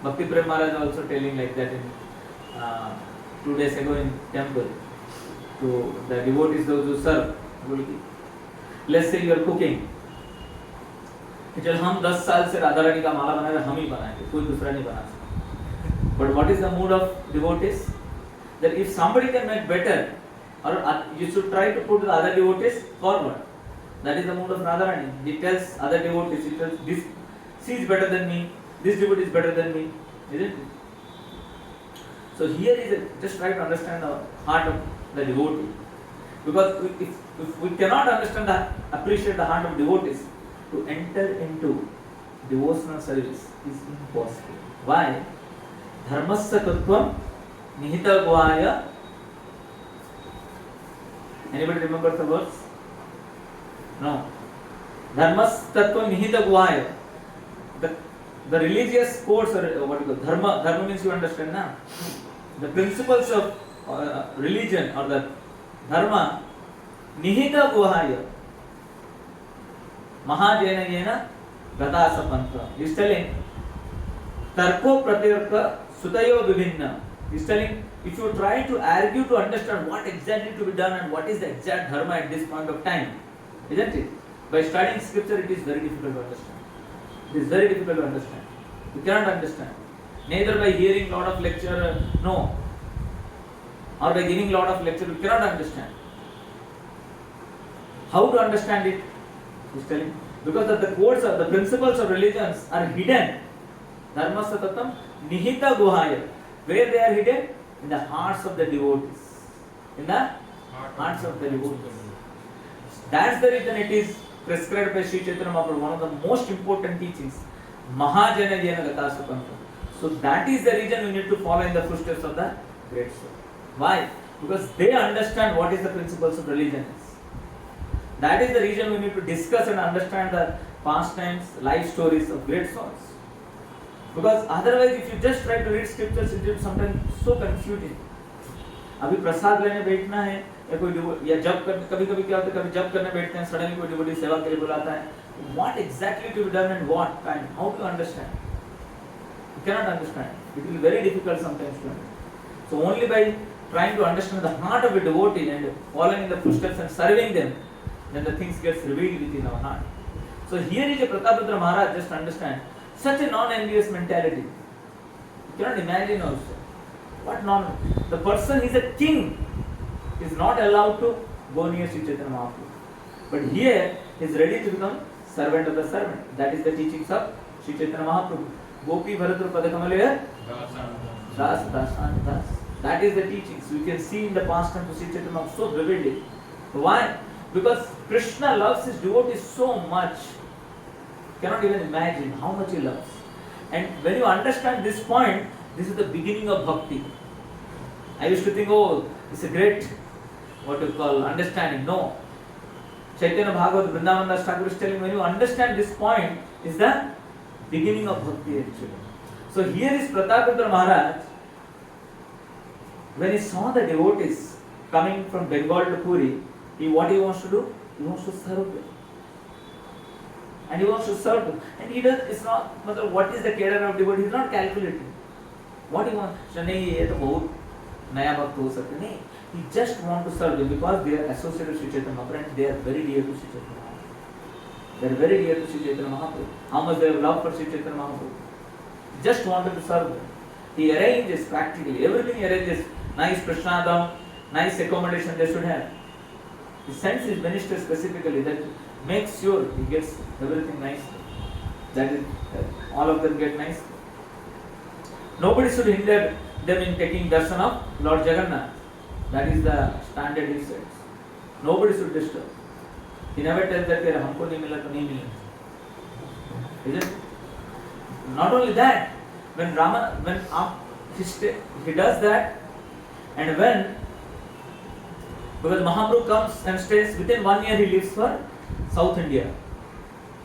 Bhakti Prem Maharaj also telling like that in 2 days ago in temple to the devotees those who serve. Let's say you are cooking. चल हम 10 साल से राधा रानी का माला बना रहे, हम ही बनाएंगे, कोई दूसरा नहीं बना सकता. But what is the mood of devotees? That if somebody can make better, or you should try to put the other devotees forward. That is the mood of Radharani. He tells other devotees, he tells this, she is better than me, this devotee is better than me, isn't it? So here is just try to understand the heart of the devotee. Because if we cannot understand appreciate the heart of devotees, to enter into devotional service is impossible. Why? Dharmasya tattvam nihita guhaya. Anybody remember the words? No. Dharmasya tattvam nihita guhaya. The religious codes or what you call dharma means you understand now. The principles of religion or the dharma nihita guhaya. Mahajena yena gata sapanta. He is telling tarko pratirka sutayo vivinna. He is telling if you try to argue to understand what exactly to be done and what is the exact dharma at this point of time, isn't it? By studying scripture it is very difficult to understand. It is very difficult to understand. You cannot understand. Neither by hearing lot of lecture, no, or by giving lot of lecture, you cannot understand. How to understand it? He is telling because the codes of the principles of religions are hidden. Dharma satatam nihita guhaya. Where they are hidden? In the hearts of the devotees. In the hearts of the devotees. That's the reason it is prescribed by Sri Chaitanya Mahaprabhu, one of the most important teachings. Mahajana Jena Gata Sapanta. So that is the reason we need to follow in the footsteps of the great soul. Why? Because they understand what is the principles of religion is. That is the reason we need to discuss and understand the pastimes, life stories of great souls. Because otherwise if you just try to read scriptures, it is sometimes so confusing. अभी प्रसाद लेने बैठना है या कोई या जब कभी-कभी क्या होता है, कभी जब करने बैठते हैं, सडनली कोई डिवोटी सेवा के लिए बुलाता है. What exactly to be done and what time? How to understand? You cannot understand. It will be very difficult sometimes to understand. So only by trying to understand the heart of a devotee and following in the footsteps and serving them, then the things gets revealed within our heart. So here is a Prataprudra Maharaj, just understand. Such a non-envious mentality. You cannot imagine also. What non? The person is a king is not allowed to go near Sri Chaitanya Mahaprabhu. But here he is ready to become servant of the servant. That is the teachings of Sri Chaitanya Mahaprabhu. Gopi Bharadra Padakamalaya Das Das Das. That is the teachings. We can see in the past time to Sri Chaitanya Mahaprabhu so vividly. Why? Because Krishna loves his devotees so much. You cannot even imagine how much he loves. And when you understand this point, this is the beginning of bhakti. I used to think, oh, it's a great, what you call, understanding. No. Chaitanya Bhagavat Vrindavan Das Thakur is telling, when you understand this point, is the beginning of bhakti actually. So here is Prataparudra Maharaj. When he saw the devotees coming from Bengal to Puri, what he wants to do? He wants to serve them. And he wants to serve them. And he does, it's not, what is the cadre of devotee? He is not calculating. What he wants? He just wants to serve them because they are associated with Sri Chaitanya Mahaprabhu and they are very dear to Sri Chaitanya Mahaprabhu. They are very dear to Sri Chaitanya Mahaprabhu. How much they have love for Sri Chaitanya Mahaprabhu. He just wanted to serve them. He arranges practically, everything he arranges. Nice prashnadam, nice accommodation they should have. He sends his minister specifically that makes sure he gets everything nice. That is, all of them get nice. Nobody should hinder them in taking darshan of Lord Jagannath. That is the standard he sets. Nobody should disturb. He never tells that humko nahi mila to nahi mila. Isn't it? Not only that, when he does that, and when, because Mahaprabhu comes and stays, within 1 year he leaves for South India.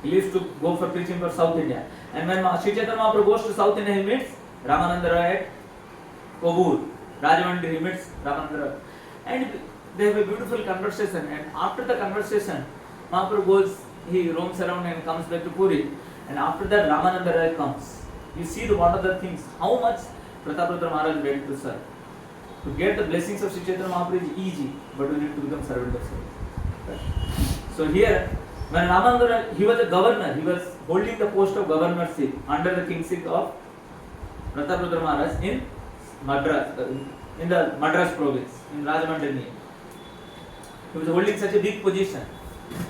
He leaves to go for preaching for South India. And when Sri Chaitanya Mahaprabhu goes to South India, he meets Ramananda Roy at Kovur. Rajamandri, he meets Ramananda Roy. And they have a beautiful conversation. And after the conversation, Mahaprabhu goes, he roams around and comes back to Puri. And after that, Ramananda Roy comes. You see what are the things, how much Prataparudra Maharaj is ready to serve. To get the blessings of Sri Chaitanya Mahaprabhu is easy, but we need to become servant of service. So here, when Ramananda, he was a governor, he was holding the post of governorship under the kingship of Prataparudra Maharaj in Madras, in the Madras province, in Rajamandri. He was holding such a big position.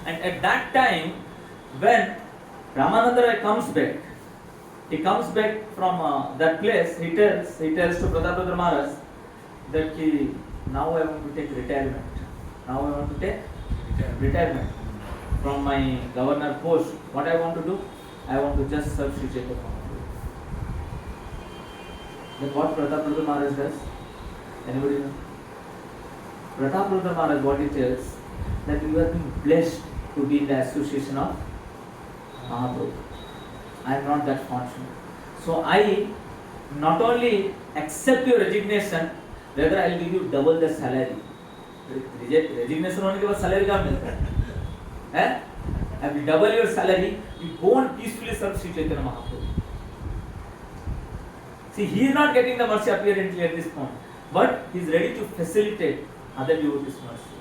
And at that time, when Ramananda Rai comes back, he comes back from that place, he tells to Prataparudra Maharaj that now I want to take retirement. Now I want to take retirement from my governor post. What I want to do? I want to just serve Sri Chaitanya Mahaprabhu. Then what Prataparudra Maharaj does? Anybody know? Prataparudra Maharaj, what he tells, that you have been blessed to be in the association of Mahaprabhu. I am not that fortunate. So I not only accept your resignation, rather I will give you double the salary. Resignation होने के बाद salary कहाँ मिलता है? I will double your salary. You go and peacefully serve Sri Chaitanya Mahaprabhu. See, he is not getting the mercy apparently at this point, but he is ready to facilitate other devotees' mercy.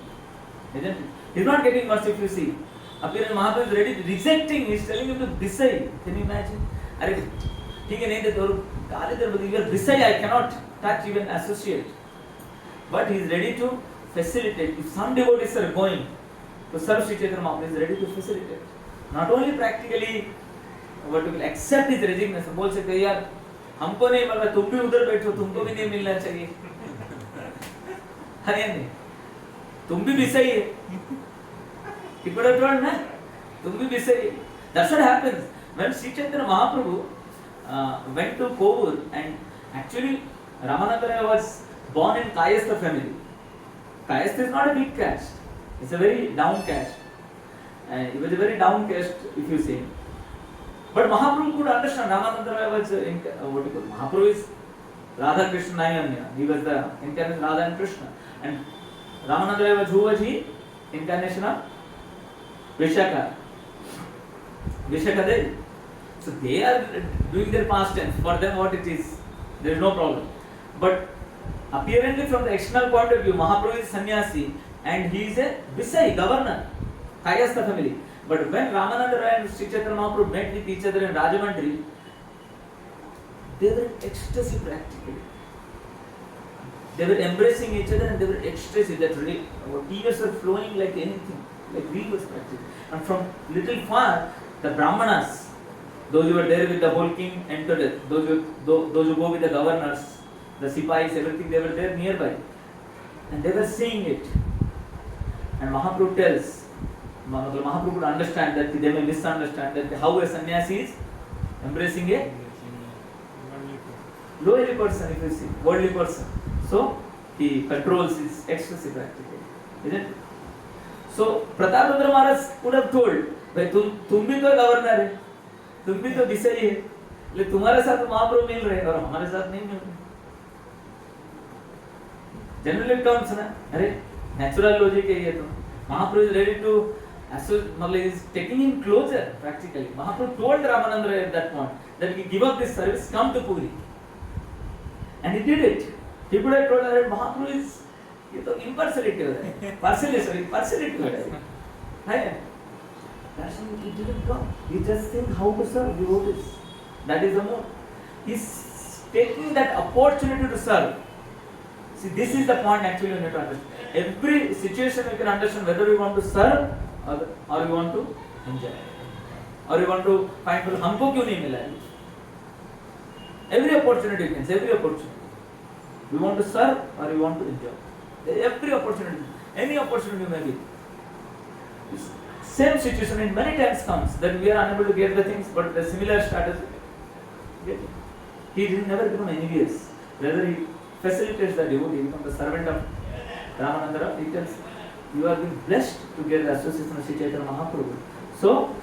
Isn't it? He is not getting mercy if you see. Apparently Mahaprabhu is ready, rejecting. He is telling him to Bisai. Can you imagine? अरे ठीक है नहीं देते और काले दर बदल यार Bisai I cannot touch even associate. But he is ready to facilitate. If some devotees are going to serve Sri Chaitanya Mahaprabhu, he is ready to facilitate. Not only practically, what to accept his resignation. बोल सकते हैं यार हमको नहीं मिल रहा, तुम भी उधर बैठो, तुमको भी नहीं मिलना चाहिए. है नहीं? तुम भी Bisai है. He could have told, na? तुम भी Bisai. That's what happens when Sri Chaitanya Mahaprabhu went to Kovur, and actually Ramananda Rai was born in Kayastha family. Kayastha is not a big caste. It's a very down caste. It was a very down caste, if you see. But Mahaprabhu could understand. Ramananda Rai was Mahaprabhu is Radha Krishna Nayanya. He was the incarnation Radha and Krishna. And Ramananda Rai was, who was he? Incarnation of Vishaka Devi. So they are doing their past tense. For them what it is, there is no problem. But apparently from the external point of view, Mahaprabhu is sannyasi and he is a Visai, governor, Kayastha family. But when Ramananda Rai and Sri Chaitanya Mahaprabhu met with each other in Rajamandri, They were in ecstasy practically. They were embracing each other and they were in ecstasy. That tears were flowing like anything, like rivers practically. And from little far, the Brahmanas, those who were there with the whole king entered it. Those who go with the governors, the sipais, everything, they were there nearby. And they were seeing it. And Mahaprabhu tells, Mahaprabhu could understand that they may misunderstand that how a sannyasi is embracing a lowly person, if you see, worldly person. So, he controls his ecstasy practically. Isn't it? So, Prataprudra Maharaj could have told, भाई तुम भी तो governor है, तुम भी तो विषयी है, लेकिन तुम्हारे साथ महाप्रभु मिल रहे और हमारे साथ नहीं मिल रहे. Generally it comes ना, अरे natural logic है ये तो. Mahaprabhu is ready to, is taking him closer practically. Mahaprabhu told Ramananda at that point that he give up this service, come to Puri. And he did it. He could have told her, Mahaprabhu is, ये तो impartiality हो रहा है, partiality हो रहा है. He didn't come. He just think how to serve devotees. That is the more. He's taking that opportunity to serve. See, this is the point actually we need to understand. Every situation we can understand whether we want to serve or we want to enjoy. Or we want to find for हमको क्यों नहीं मिला है? Every opportunity you can say, every opportunity. We want to serve or we want to enjoy. Every opportunity, any opportunity may be. Same situation in many times comes that we are unable to get the things, but the similar strategy. He did never become envious. Rather, he facilitates the devotee, he becomes the servant of Ramananda. He tells, you have been blessed to get the association of Sri Chaitanya Mahaprabhu. So,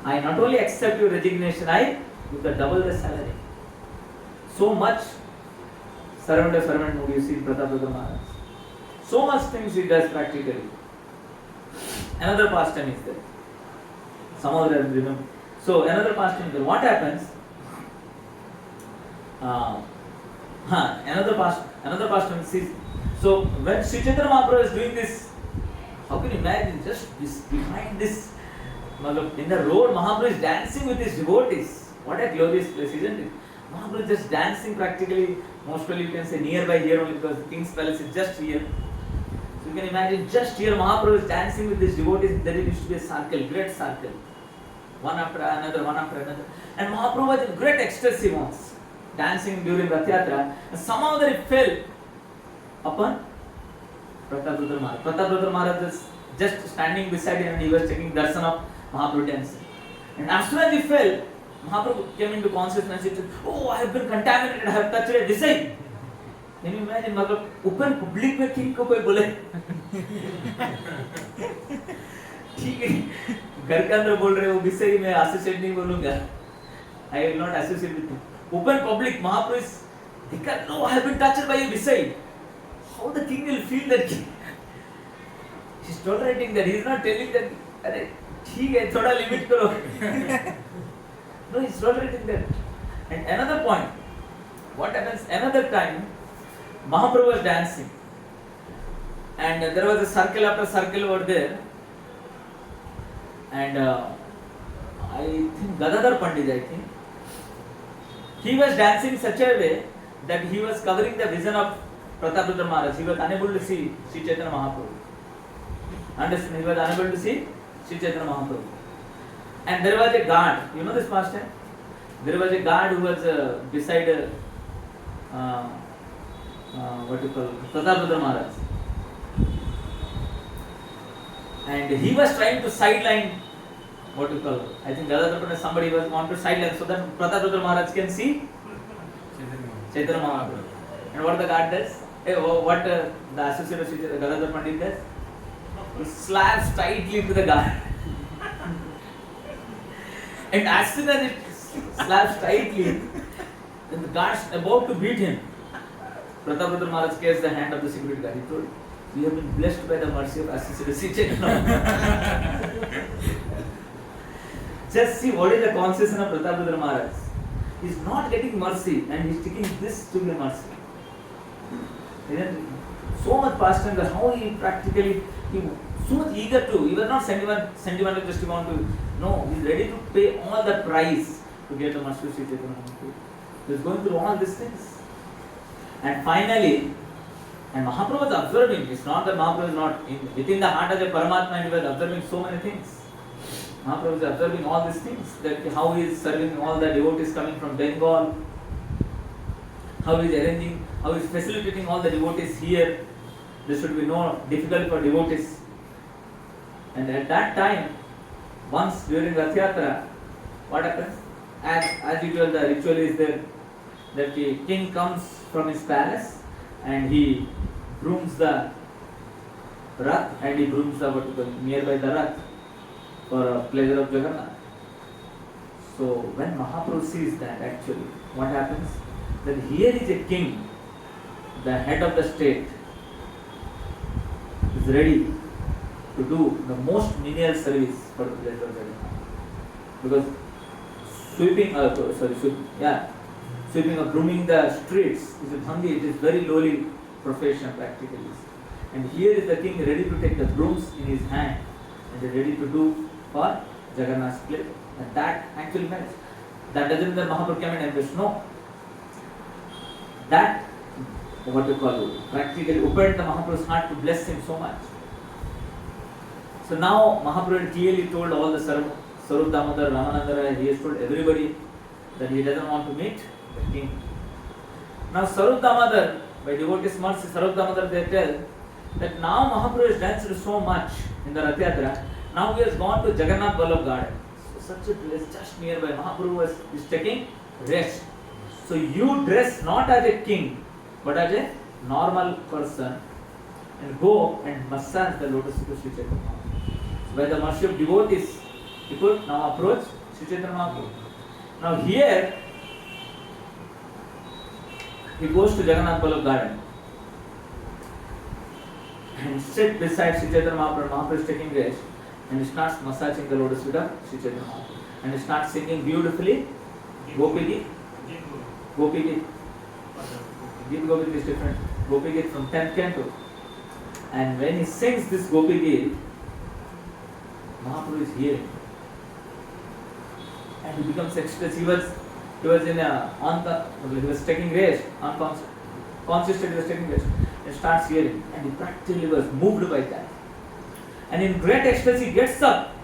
I not only accept your resignation, I give the double the salary. So much servant mode you see in Prataprudra Maharaj. So much things he does practically. Another pastime is there. Some of them remember. So another pastime is there. What happens? Another pastime is, so when Sri Chaitanya Mahaprabhu is doing this, how can you imagine just this, behind this, in the road, Mahaprabhu is dancing with his devotees. What a glorious place, isn't it? Mahaprabhu is just dancing practically, most probably you can say nearby here only because the king's palace is just here. So you can imagine just here Mahaprabhu is dancing with his devotees. There used to be a circle, great circle. One after another. And Mahaprabhu was in great ecstasy once, dancing during Rath Yatra. And somehow he fell upon Prataprudra Maharaj. Prataprudra Maharaj was just standing beside him and he was taking darshan of Mahaprabhu dancing. And as soon as he fell, Mahaprabhu came into consciousness. He said, oh, I have been contaminated, I have touched a design. Can you imagine? Open public में king को कोई बोले ठीक है घर के अंदर बोल रहे हो विषय में associate नहीं बोलूँगा. I will not associate with him. Open public, Mahaprabhu is देखा, no, I have been touched by a Visai. How the king will feel that? He is tolerating that. He is not telling that, अरे ठीक है थोड़ा limit करो. No, he is tolerating that. And another point, what happens? Another time, Mahaprabhu was dancing, and there was a circle after circle over there, and I think Gadadhar Pandit, he was dancing in such a way that he was covering the vision of Prataprudra Maharaj. He was unable to see Sri Chaitanya Mahaprabhu. Understand? He was unable to see Sri Chaitanya Mahaprabhu. And there was a guard. You know this pastime? There was a guard who was beside Prataprudra Maharaj. And he was trying to sideline, I think somebody was want to sideline so that Prataprudra Maharaj can see Chaitanya Mahaprabhu. And what the guard does? What the associate of Gadadhar Pandit does? He slaps tightly to the guard. And as soon as it slaps tightly, then the guard is about to beat him. Prataprudra Maharaj catches the hand of the security guard. He told, we have been blessed by the mercy of associate Sri Chaitanya. Just see what is the concession of Prataprudra Maharaj. He is not getting mercy and he is taking this to be a mercy. So much pastime, how he practically, he was so much eager to, he was not sentimental just to want to, no, he is ready to pay all the price to get the mercy of Sri Chaitanya Mahaprabhu. He was going through all these things. And finally, and Mahaprabhu was observing. It's not that Mahaprabhu is not within the heart of the Paramatma, and he was observing so many things. Mahaprabhu was observing all these things, that how he is serving all the devotees coming from Bengal, how he is arranging, how he is facilitating all the devotees here. There should be no difficulty for devotees. And at that time, once during Rath Yatra, what happens? As usual, the ritual is there that the king comes from his palace and he brooms the Rath and he brooms the nearby the Rath for a pleasure of Jagannath. So when Mahaprabhu sees that, actually, what happens? That here is a king, the head of the state, is ready to do the most menial service for the pleasure of Jagannath. Because sweeping or grooming the streets is a bhangi, it is very lowly profession practically. And here is the king ready to take the brooms in his hand and ready to do for Jagannath's pleasure. And that actually means that doesn't mean that Mahaprabhu came and embraced. No. That, what you call it, practically opened the Mahaprabhu's heart to bless him so much. So now Mahaprabhu clearly told all the Sarup Damodar, Ramananda, he has told everybody that he doesn't want to meet the king. Now Sarup Damodar, by devotees mercy, Sarup Damodar, they tell that now Mahaprabhu has danced so much in the Rath Yatra, now he has gone to Jagannath garden. So such a place just nearby, Mahaprabhu is taking rest. So you dress not as a king, but as a normal person and go and massage the lotus feet of Sri Chaitanya Mahaprabhu. So by the mercy of devotees, he could now approach Sri Chaitanya Mahaprabhu. Now here, he goes to Jagannath garden and sit beside Sri Chaitanya Mahaprabhu. Mahaprabhu is taking rest and he starts massaging the lotus feet of Sri Chaitanya Mahaprabhu. And he starts singing beautifully Gopi Geet. Gopi Geet. Geet Gopi Geet is different. Gopi Geet from 10th canto. And when he sings this Gopi Geet, Mahaprabhu is hearing. And he becomes ecstatic. He was taking rest, conscious state, he was taking rest. And starts hearing. And he practically was moved by that. And in great ecstasy, he gets up.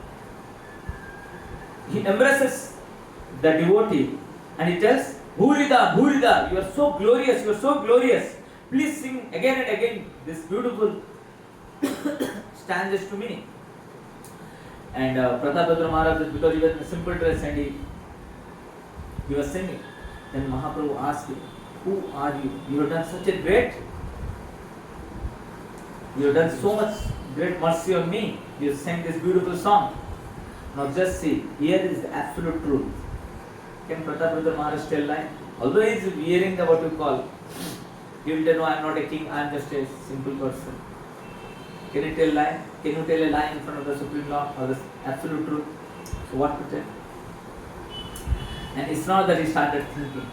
He embraces the devotee and he tells, Bhurida, Bhurida, you are so glorious, you are so glorious. Please sing again and again this beautiful stanzas to me. And Pratapatra Maharaj, because he was in a simple dress and he was singing. Then Mahaprabhu asked him, who are you? You have done such a great, you have done so much great mercy on me. You sang this beautiful song. Now just see, here is the absolute truth. Can Pratapatra Maharaj tell lie? Although he is wearing the what you call, he will tell, no, I am not a king, I am just a simple person. Can you tell lie? Can you tell a lie in front of the Supreme Lord or the absolute truth? So what to tell? And it's not that he started thinking.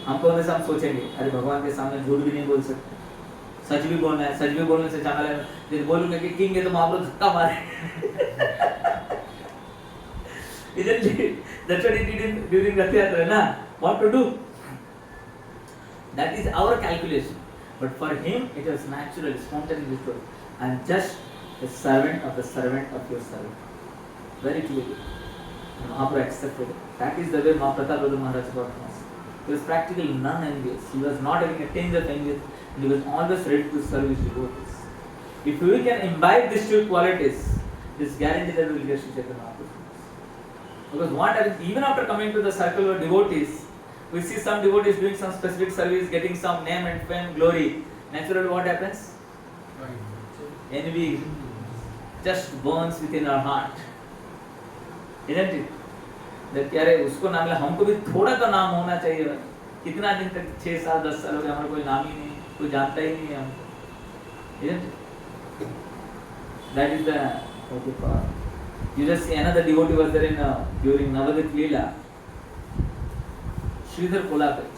हमको वैसे हम सोचेंगे, अरे भगवान के सामने झूठ भी नहीं बोल सकते, सच भी बोलना है, सच भी बोलने से झमेला है, जब बोलूँगा कि किंग है तो महाप्रभु धक्का मारे. Isn't it? That's what he did during Rath Yatra, na? What to do? That is our calculation. But for him, it was natural, spontaneous. I am just a servant of your servant. Very clearly. And Mahaprabhu accepted it. That is the way Pratapatra Maharaj got us. He was practically non-envious. He was not having a tinge of envy. And he was always ready to serve his devotees. If we can imbibe these two qualities, it is guaranteed that we will get Sri Chaitanya Mahaprabhu. Because what happens, even after coming to the circle of devotees, we see some devotees doing some specific service, getting some name and fame, glory. Naturally, what happens? Envy just burns within our heart. Isn't it? That यारे उसको नाम ले, हमको भी थोड़ा तो नाम होना चाहिए. कितना दिन तक 6 साल 10 साल हो गए हमारा कोई नाम ही नहीं, कोई जानता ही नहीं है हमको. Isn't it? That is the what you call. You just see another devotee was there in during Navadvip Leela. Sridhar Kolakach.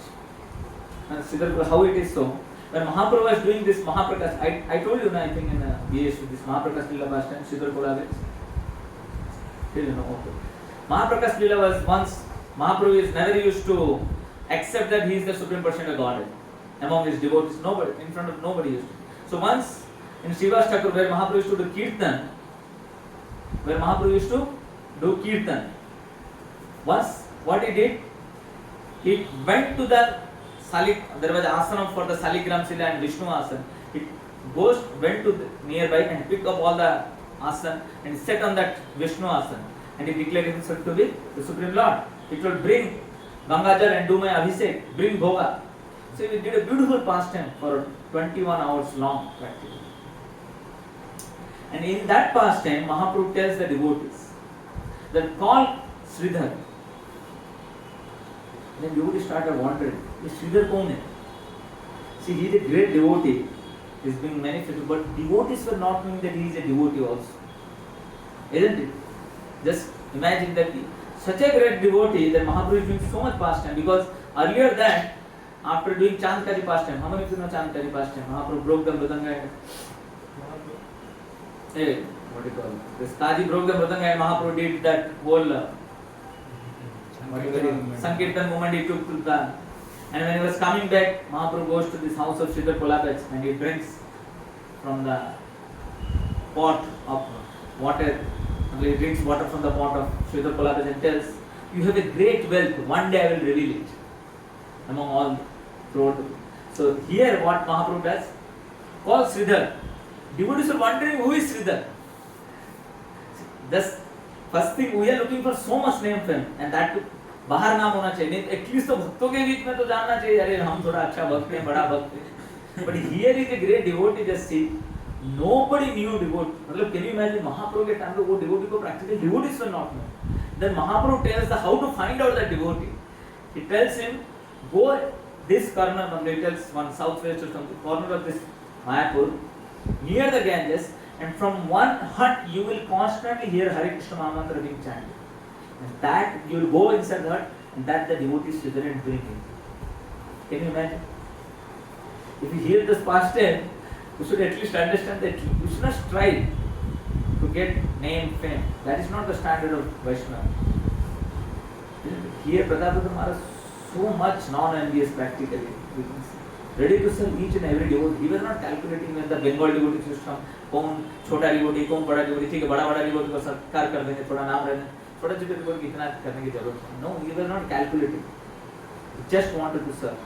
And Sridhar Kolakach, how it is so? When Mahaprabhu was doing this Mahaprakash, I told you, I think in BS, this Mahaprakash Leela last time, Sridhar Kolakach. Still you know, okay. Mahaprakash Leela was once, Mahaprabhu is never used to except that he is the supreme person of Godhead. Among his devotees, nobody, in front of nobody used to. So once in Srivas Thakur, where Mahaprabhu used to do Kirtan, once what he did, he went to the Salik, there was asana for the Saligram Sila and Vishnu asana. He went to the nearby and picked up all the asana and sat on that Vishnu asana. And he declared himself to be the Supreme Lord. He told, bring Gangajal and do my Abhishek, bring Bhoga. So he did a beautiful pastime for 21 hours long practically. And in that pastime, Mahaprabhu tells the devotees that call Sridhar. Then devotees started wondering, this Sridhar kaun hai? See, he is a great devotee. He is being manifested, but devotees were not knowing that he is a devotee also. Isn't it? Just imagine that such a great devotee that Mahaprabhu is doing so much pastime, because earlier that, after doing Chandkari pastime, how many of you know Chandkari pastime? Mahaprabhu broke the mridanga. Hey, what do you call it? This Kaji broke the mridanga and Mahaprabhu did that whole Sankirtan movement he took to the. And when he was coming back, Mahaprabhu goes to this house of Sridhar Polabach and he drinks from the pot of water. He drinks water from the pot of Sridhar Polabach and tells, you have a great wealth, one day I will reveal it among all throughout. So here what Mahaprabhu does, call Sridhar. Devotees are wondering who is Sridhar. Just first thing, we are looking for so much name for him, and that too बाहर नाम होना चाहिए, नहीं at least तो भक्तों के बीच में तो जानना चाहिए, अरे हम थोड़ा अच्छा भक्त हैं, बड़ा भक्त हैं. But here is a great devotee, just see, nobody knew devotee. मतलब can you imagine Mahaprabhu के टाइम पे वो devotee को practically devotees were not known. Then Mahaprabhu tells the how to find out that devotee. He tells him, go this corner, he tells one southwest or something, corner of this Mayapur, near the Ganges, and from one hut you will constantly hear Hare Krishna Mahamantra being chanted. And that you will go inside the hut, and that the devotees sit there and bring him. Can you imagine? If you hear this pastime, you should at least understand that you should not strive to get name, fame. That is not the standard of Vaishnava. Here, Pratapata Maharaj so much non-envious practically. Ready to serve each and every devotee. He was not calculating when the Bengal devotee system, कौन छोटा devotee, कौन बड़ा devotee, ठीक है बड़ा devotee को सत्कार कर देंगे, थोड़ा नाम रहने, छोटा छोटे devotee को इतना करने की जरूरत नहीं. No, he was not calculating. He just wanted to serve.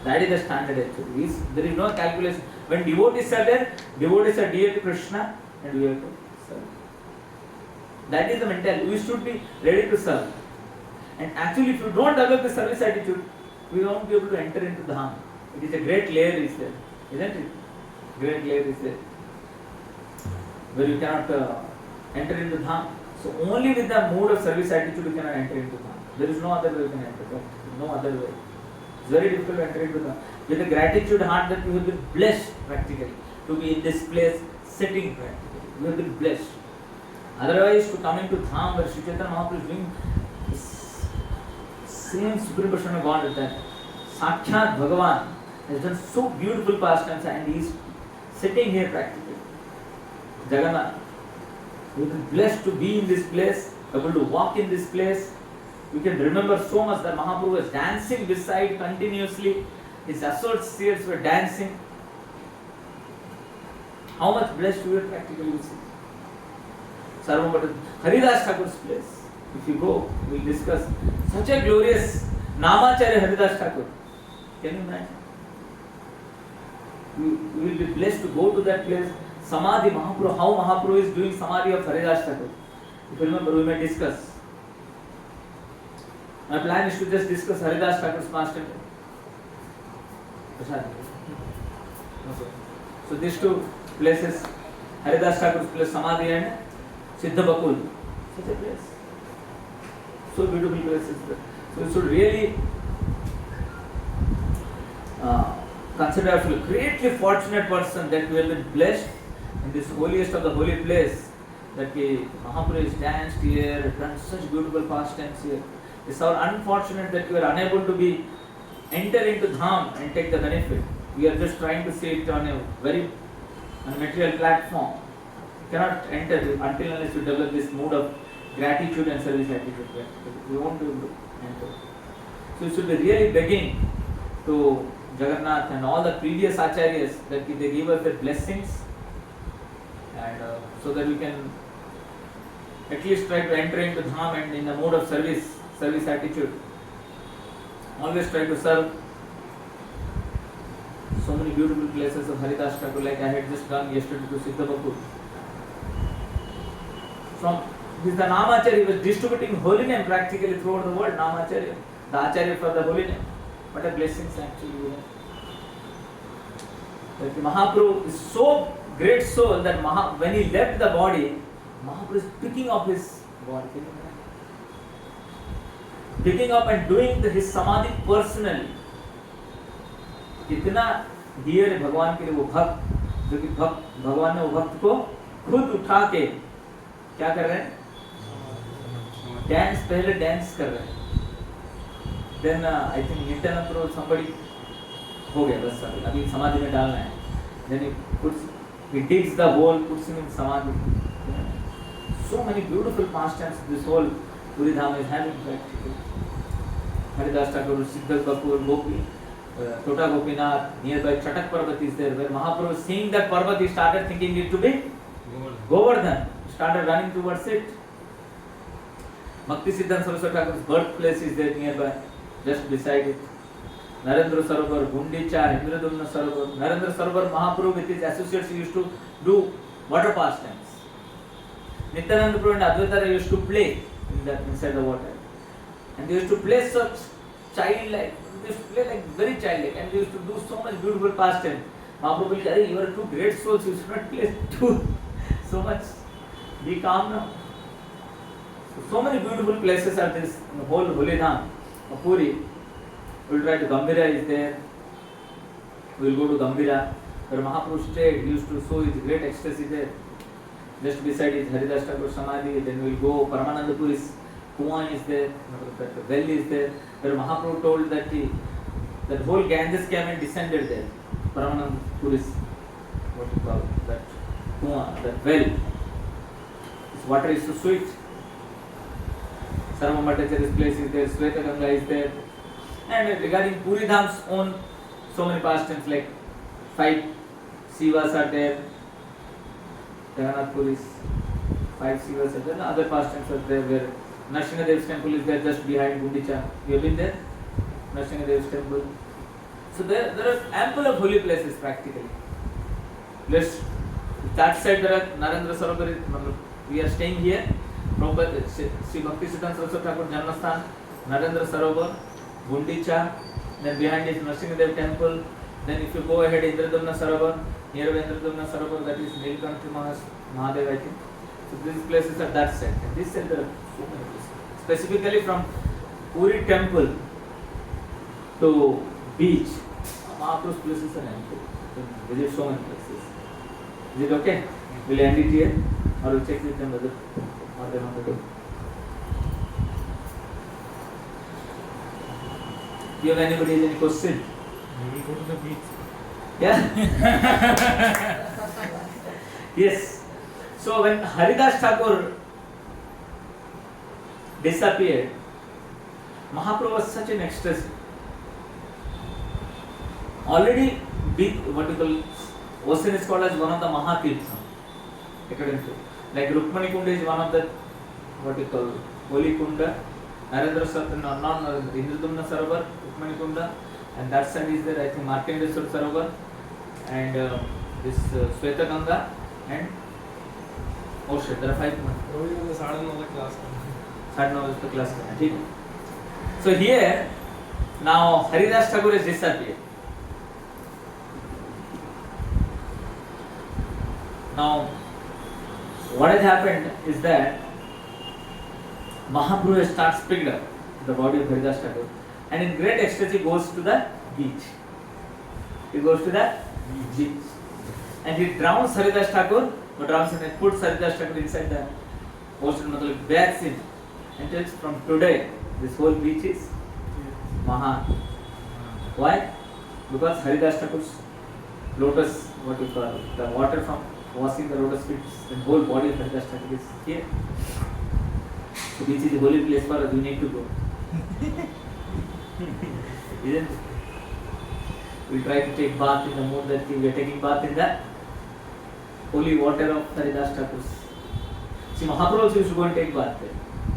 That is the standard actually. There is no calculation. When devotees are there, devotees are dear to Krishna and we have to serve. That is the mentality. We should be ready to serve. And actually, if you don't develop the service attitude, we won't be able to enter into Dham. It is a great layer is there, isn't it? Great layer is there, where you cannot enter into Dham. So only with the mood of service attitude you cannot enter into Dham. There is no other way you can enter. No other way. It's very difficult to enter into Dham. With a gratitude heart that you have been blessed practically to be in this place, sitting practically. You have been blessed. Otherwise, to come into Dham where Sri Chaitanya Mahaprabhu is doing same Supreme Person of God with that. Sakshat Bhagavan has done so beautiful pastimes and he is sitting here practically. Jagannath, we have been blessed to be in this place, able to walk in this place. We can remember so much that Mahaprabhu was dancing beside continuously. His associates were dancing. How much blessed we were practically with it. Sarvabhata, Haridas Thakur's place. If you go, we will discuss such a glorious Namacharya Haridas Thakur. Can you imagine? We will be blessed to go to that place. Samadhi Mahaprabhu, how Mahaprabhu is doing Samadhi of Haridas Thakur. If you remember, we may discuss. My plan is to just discuss Haridas Thakur's pastime. So these two places, Haridas Thakur's place, Samadhi and Siddha Bakul. Such a place. So beautiful places. So you should really consider yourself a greatly fortunate person that we have been blessed in this holiest of the holy place, that Mahaprabhu is danced here, done such beautiful pastimes here. It's our unfortunate that we are unable to enter into Dham and take the benefit. We are just trying to see it on a very material platform. You cannot enter until unless you develop this mood of gratitude and service attitude. We won't be able to enter. So you should be really begging to Jagannath and all the previous acharyas that they give us their blessings, and so that we can at least try to enter into Dham and in the mode of service attitude. Always try to serve. So many beautiful places of Haridas Thakur, like I had just gone yesterday to Siddhabapur. From this the Namacharya, he was distributing holy name practically throughout the world. Namacharya, the Acharya for the holy name. What a blessings actually we have. That Mahaprabhu is so great soul that when he left the body, Mahaprabhu is picking up his body. Picking up and doing his samadhi personally. कितना here है भगवान के लिए वो भक्त, जो कि भगवान ने वो भक्त को खुद उठा के क्या कर रहे हैं? डांस, पहले डांस कर रहे हैं. Then I think Nityananda Prabhu somebody हो गया बस अभी समाधि में डालना है. Then he digs the hole, puts him in samadhi. So many beautiful pastimes this whole Puri Dham is having practically. Haridas Thakur, Siddhabapur, Gopi, Tota Gopinath, nearby Chatak Parvat is there, where Mahaprabhu seeing that Parvat, he started thinking it to be Govardhan. He started running towards it. Bhakti Siddhanta Saraswati Thakur's birthplace is there nearby, just beside it. Narendra Sarovar, Gundicha, Indradumna Sarovar. Narendra Sarovar, Mahaprabhu with his associates used to do water pastimes. Nityananda Prabhu and Advaita used to play inside the water. And they used to play such childlike, they used to play like very childlike, and they used to do so much beautiful pastime. Mahaprabhu will say, you are two great souls, you should not play so much. Be calm now. So many beautiful places are this in the whole Holy Dham of Puri. We will try to Gambhira is there. We will go to Gambhira, where Mahaprabhu stayed. He used to show his great ecstasy there. Just beside his Haridas Thakur Samadhi. Then we will go Paramanandapuri's Kuan is there, that well is there, where Mahaprabhu told that that whole Ganges came and descended there. Paramanandapuri's, what you call that Kuan, that well. This water is so sweet. Sarva Bhattacharya's place is there, Sweta Ganga is there. And regarding Puri Dham's own, so many pastimes like 5 Sivas are there, Jagannath Puri's 5 Sivas are there, and other pastimes are there where Nrsimhadev's temple is there just behind Gundicha. You have been there? Nrsimhadev's temple. So there are ample of holy places practically. Let's that side there are Narendra Sarovar. We are staying here. Prabhupada, Sri Bhakti Siddhanta Saraswati Thakur Janmasthan, Narendra Sarovar, Gundicha, then behind is Nrsimhadev temple. Then if you go ahead Indradumna Sarovar, nearby Indradumna Sarovar, that is Nilkanthi Mahadev I think. So these places are that side. And this side there are so many places. Specifically from Puri temple to beach, Mahaprabhu's places are empty. Visit so many places. Is it okay? Will you end it here? Or we'll check with them whether what they want to do. Do you have anybody has any question? We will go to the beach. Yeah? Yes. So when Haridas Thakur disappeared, Mahaprabhu was such an ecstasy. Already what you call ocean is called as one of the Mahatirtha. According to like Rukmani Kunda is one of the what you call Holy Kunda, Narendra Sarovar, not Indradumna Sarovar, Rukmani Kunda, and that side is there I think Markandeswar Sarovar and this Sweta Ganga and ocean. There are 5 months. Rose 9:30 class. 9:30 class. ठीक है. So here now Haridas Thakur has disappeared. Now what has happened is that Mahaprabhu starts picked up the body of Haridas Thakur and in great ecstasy goes to the beach. He goes to the beach and he drowns Haridas Thakur, but drowns him and puts Haridas Thakur inside the ocean, bathes him and tells from today this whole beach is Mahan. Why? Because Haridas Thakur's lotus, what we call the water from washing the lotus feet, the whole body of Haridas Thakur is here. So beach is a holy place for us, we need to go. Isn't it? We try to take bath in the mood that we are taking bath in the holy water of Haridas Thakur's. See, Mahaprabhu also used to go and take bath there.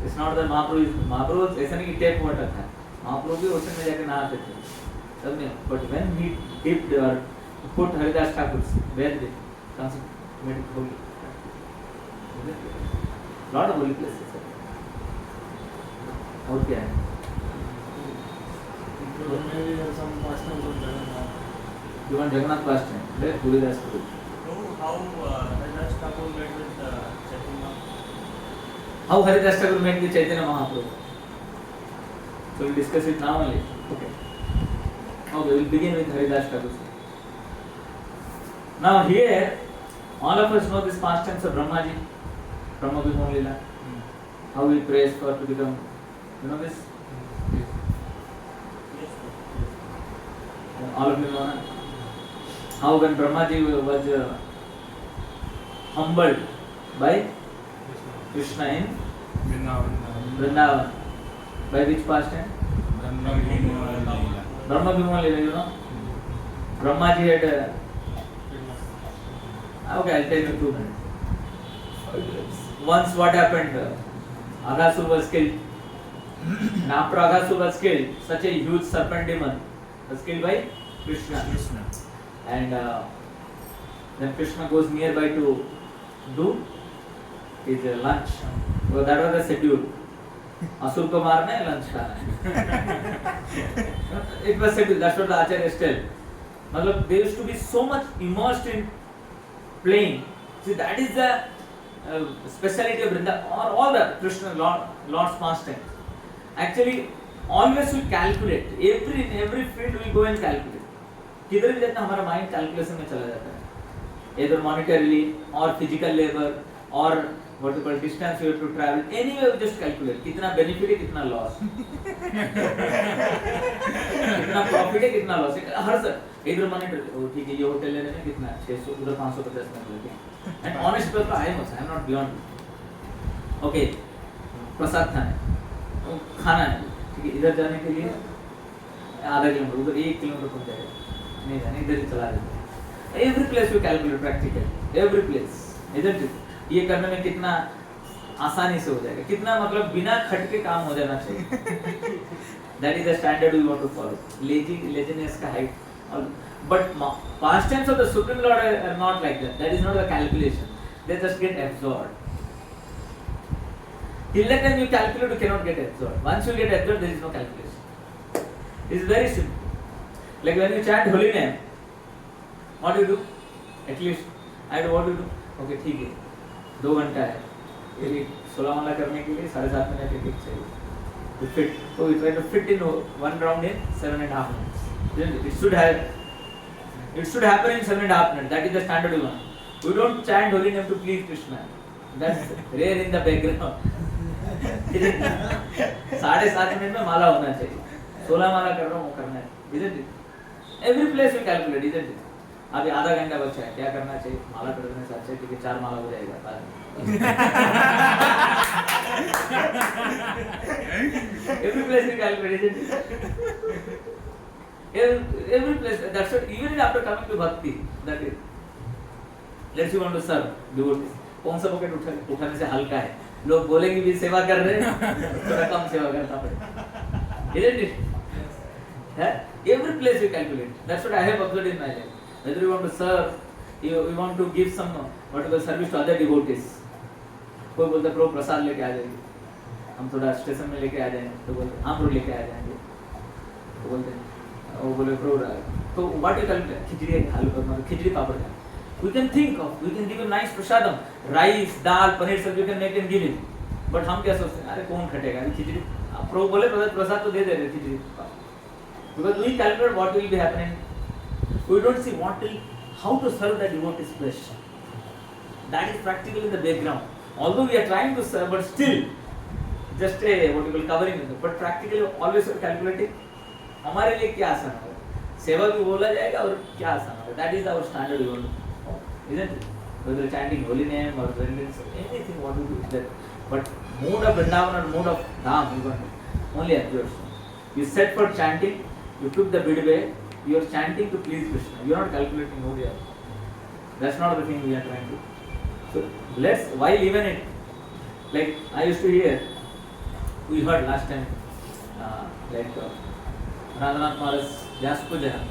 It's not that Mahaprabhu ऐसा नहीं कि tap water था. Mahaprabhu भी ocean में जाके नहाते थे. सब में. But when he dipped or put Haridas Thakur's, where they made it holy. Lot of holy places. और क्या है? Maybe some pastimes of Jagannath. You want Jagannath pastime? Let Puri Trip. So how Haridas Thakur met with Chaitanya? How Haridas Thakur met with Chaitanya Mahaprabhu? So we'll discuss it now only. Okay. Okay, we'll begin with Haridas Thakur. Now here, all of us know this pastimes of Brahmaji, Brahma Vimohan Leela. How he prays for to become, you know this? All of you know that? How when Brahmaji was humbled by Krishna in Vrindavan. By which pastime? Brahma Vimohan Leela, you know? Brahmaji had okay, I'll tell you 2 minutes. Once what happened? Aghasur was killed. And after Aghasur was killed, such a huge serpent demon was killed by Krishna. And then Krishna goes nearby to do his lunch. So that was the schedule. Asur ko marna hai, lunch khana hai. It was scheduled. That's what the Acharyas tell. Matlab, they used to be so much immersed in playing. See, that is the speciality of Vrindavan or all the Krishna Lord's pastime. Actually, always we calculate. In every field we go and calculate. किधर भी जाता हमारा mind calculation में चला जाता है. Either monetarily or physical labor or what you call distance you have to travel. Anyway, we just calculate. कितना benefit है, कितना loss. कितना profit है, कितना loss है. हर सर इधर monetary. ओ ठीक है, ये होटल लेने में कितना 600 उधर 550 में लगे. And honest people, I am not beyond. Okay, प्रसाद खाना है. ठीक है, इधर जाने के लिए आधा किलोमीटर, उधर 1 किलोमीटर पहुंच जाएगा. नहीं जाने, इधर ही चला जाता है. Every place we calculate practical. Every place, isn't it? ये करने में कितना आसानी से हो जाएगा, कितना मतलब बिना खट के काम हो जाना चाहिए. That is the standard we want to follow. Laziness का height. But pastimes of the Supreme Lord are not like that. That is not the calculation. They just get absorbed. Till that time you calculate, you cannot get absorbed. Once you get absorbed, there is no calculation. It is very simple. Like when you chant holy name, what do you do? At least, I do what do you do? Okay, ठीक है, 2 घंटा है. ये 16 माला करने के लिए 7.5 minute एक चाहिए. We fit. So we try to fit in one round in 7.5 minutes. It should happen in 7.5 minutes. That is the standard one. We don't chant holy name to please Krishna. That's rare in the background. 7.5 minute में माला होना चाहिए. 16 माला कर रहा हूँ, वो करना है. Isn't it? Every place we calculate, isn't it? अभी आधा घंटा बचा है, क्या करना चाहिए? माला कर देने से अच्छा है, ठीक है, 4 माला हो जाएगा. Every place we calculate, isn't it? Every place. That's what. Even after coming to bhakti, that is. Let's you want to serve devotees. कौन सा bucket उठाने से हल्का है? लोग बोलेंगे भी सेवा कर रहे हैं, थोड़ा कम सेवा करना पड़ेगा. Isn't it? Every place we calculate. That's what I have observed in my life. Whether you want to serve, you want to give some whatever service to other devotees. कोई बोलता है प्रभु प्रसाद लेके आ जाइए, हम थोड़ा स्टेशन में लेके आ जाएंगे, तो बोलते हम रोड लेके आ जाएंगे, तो बोलते हैं वो बोले प्रभु तो what you calculate? खिचड़ी आलू खिचड़ी पापड़ का. We can think of, we can give him nice prasadam, rice, dal, paneer sabji, you can make and give him. But हम क्या सोचते हैं? अरे कौन खटेगा? खिचड़ी प्रभु बोले प्रसाद तो दे दे रहे खिचड़ी. Because we calculate what will be happening. We don't see how to serve the devotee's flesh. That is practically in the background. Although we are trying to serve, but still, just a what you call covering. But practically always we are calculating. हमारे लिए क्या आसान होगा? सेवा भी बोला जाएगा और क्या आसान होगा? That is our standard we want to follow, isn't it? Whether chanting holy name or anything, what we do is that. But mood of Vrindavan or mood of Dham, we want only absorption. You set for chanting, you took the bidway, you are chanting to please Krishna. You are not calculating who they are. That's not the thing we are trying to. So let's, while even it, like I used to hear, we heard last time, Nandan Maharaj's Vyas Puja,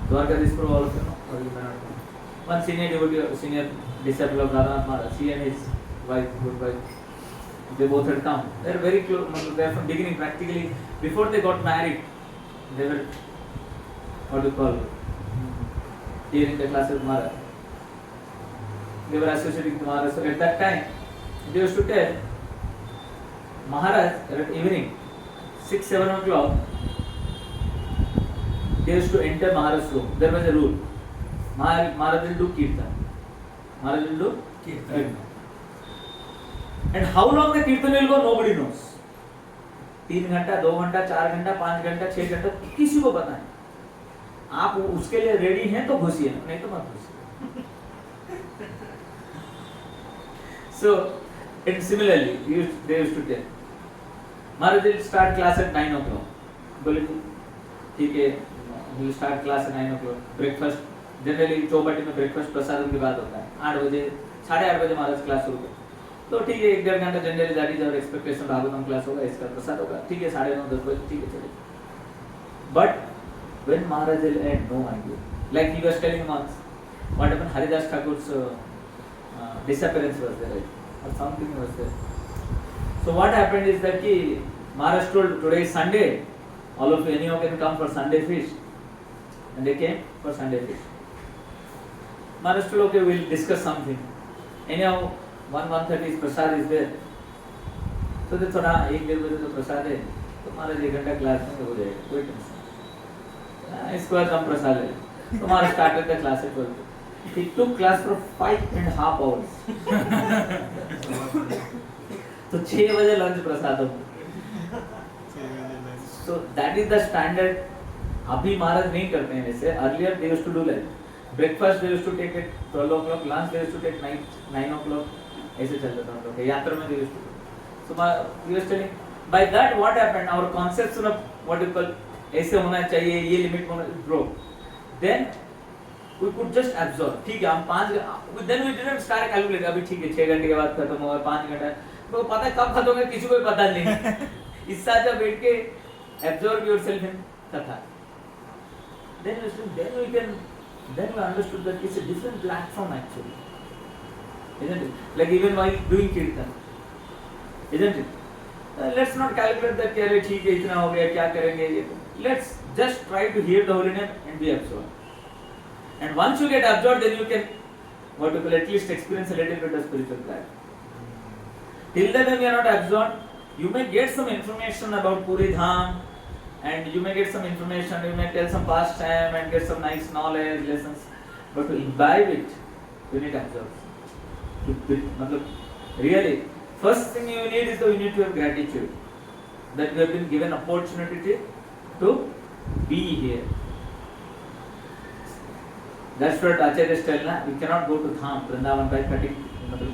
Dwarkadis Prabhu, all of you know, or you may not know. One senior devotee, senior disciple of Nandan Maharaj, he and his wife, good wife, they both had come. They are very close, they are from beginning practically. Before they got married, they were, what do you call, here in the class of Maharaj. They were associating with Maharaj. So at that time, they used to tell Maharaj at evening, 6-7 o'clock, they used to enter Maharaj's room. There was a rule. Maharaj will do Kirtan. Maharaj will do Kirtan. And how long the Kirtan will go, nobody knows. 3 घंटा, 2 घंटा, 4 घंटा, 5 घंटा, 6 घंटा, किसी को पता नहीं. आप उसके लिए रेडी हैं तो घुसिए, नहीं तो मत घुसिए. So, and similarly, they used to tell, Maharaj will start class at 9 o'clock. बोले ठीक है, he will start class at 9 o'clock. Breakfast, generally Chowpatty में breakfast प्रसादम के बाद होता है. 8 बजे, 8:30 बजे महाराज क्लास शुरू करते. तो ठीक है, 1-1.5 घंटा जनरली जारी जब एक्सपेक्टेशन भागवतम क्लास होगा, इसका प्रसाद होगा. ठीक है, 9:30-10 बजे ठीक है चलिए. But when Maharaj will end, no idea. Like he was telling once, what happened? Haridas Thakur's disappearance was there, right? Or something was there. So what happened is that Maharaj told, today is Sunday, all of you anyhow can come for Sunday feast. And they came for Sunday feast. Maharaj told, okay, we'll discuss something. Anyhow, 1:30 prasad is there. So they thought, 1-1.5 बजे तो प्रसाद है, तो महाराज 1 घंटा class में हो जाएगा, कोई tension. इसके बाद हम प्रसाद ले. तो महाराज started the class at 12. He took class for 5.5 hours. तो 6 बजे लंच प्रसाद हो. So that is the standard. अभी महाराज नहीं करते हैं वैसे. Earlier they used to do like breakfast they used to take at 12 o'clock, lunch they used to take 9 o'clock. ऐसे चलता था हम लोग. यात्रा में they used to do. So we was telling, by that what happened? Our conception of what you call ऐसे होना चाहिए, ये limit होना broke. Then we could just absorb. ठीक है, हम 5. Then we didn't start calculate. अभी ठीक है, 6 घंटे के बाद खत्म होगा, 5 घंटा. तो पता है कब खत्म होगा, किसी को भी पता नहीं. इस साथ जब बैठ के absorb yourself in Katha. Then we understood that it's a different platform actually, isn't it? Like even while doing Kirtan, isn't it? Let's not calculate that कि ठीक है इतना हो गया क्या करेंगे ये. Let's just try to hear the holy name and be absorbed. And once you get absorbed, then you can what you call at least experience a little bit of spiritual clarity. Till then, when you are not absorbed, you may get some information about Puri Dham, and you may get some information, you may tell some pastime and get some nice knowledge, lessons. But to imbibe it, you need absorption. Really, first thing you need is you need to have gratitude that you have been given opportunity to be here. That's what Acharyas tell na, we cannot go to Dham, Vrindavan by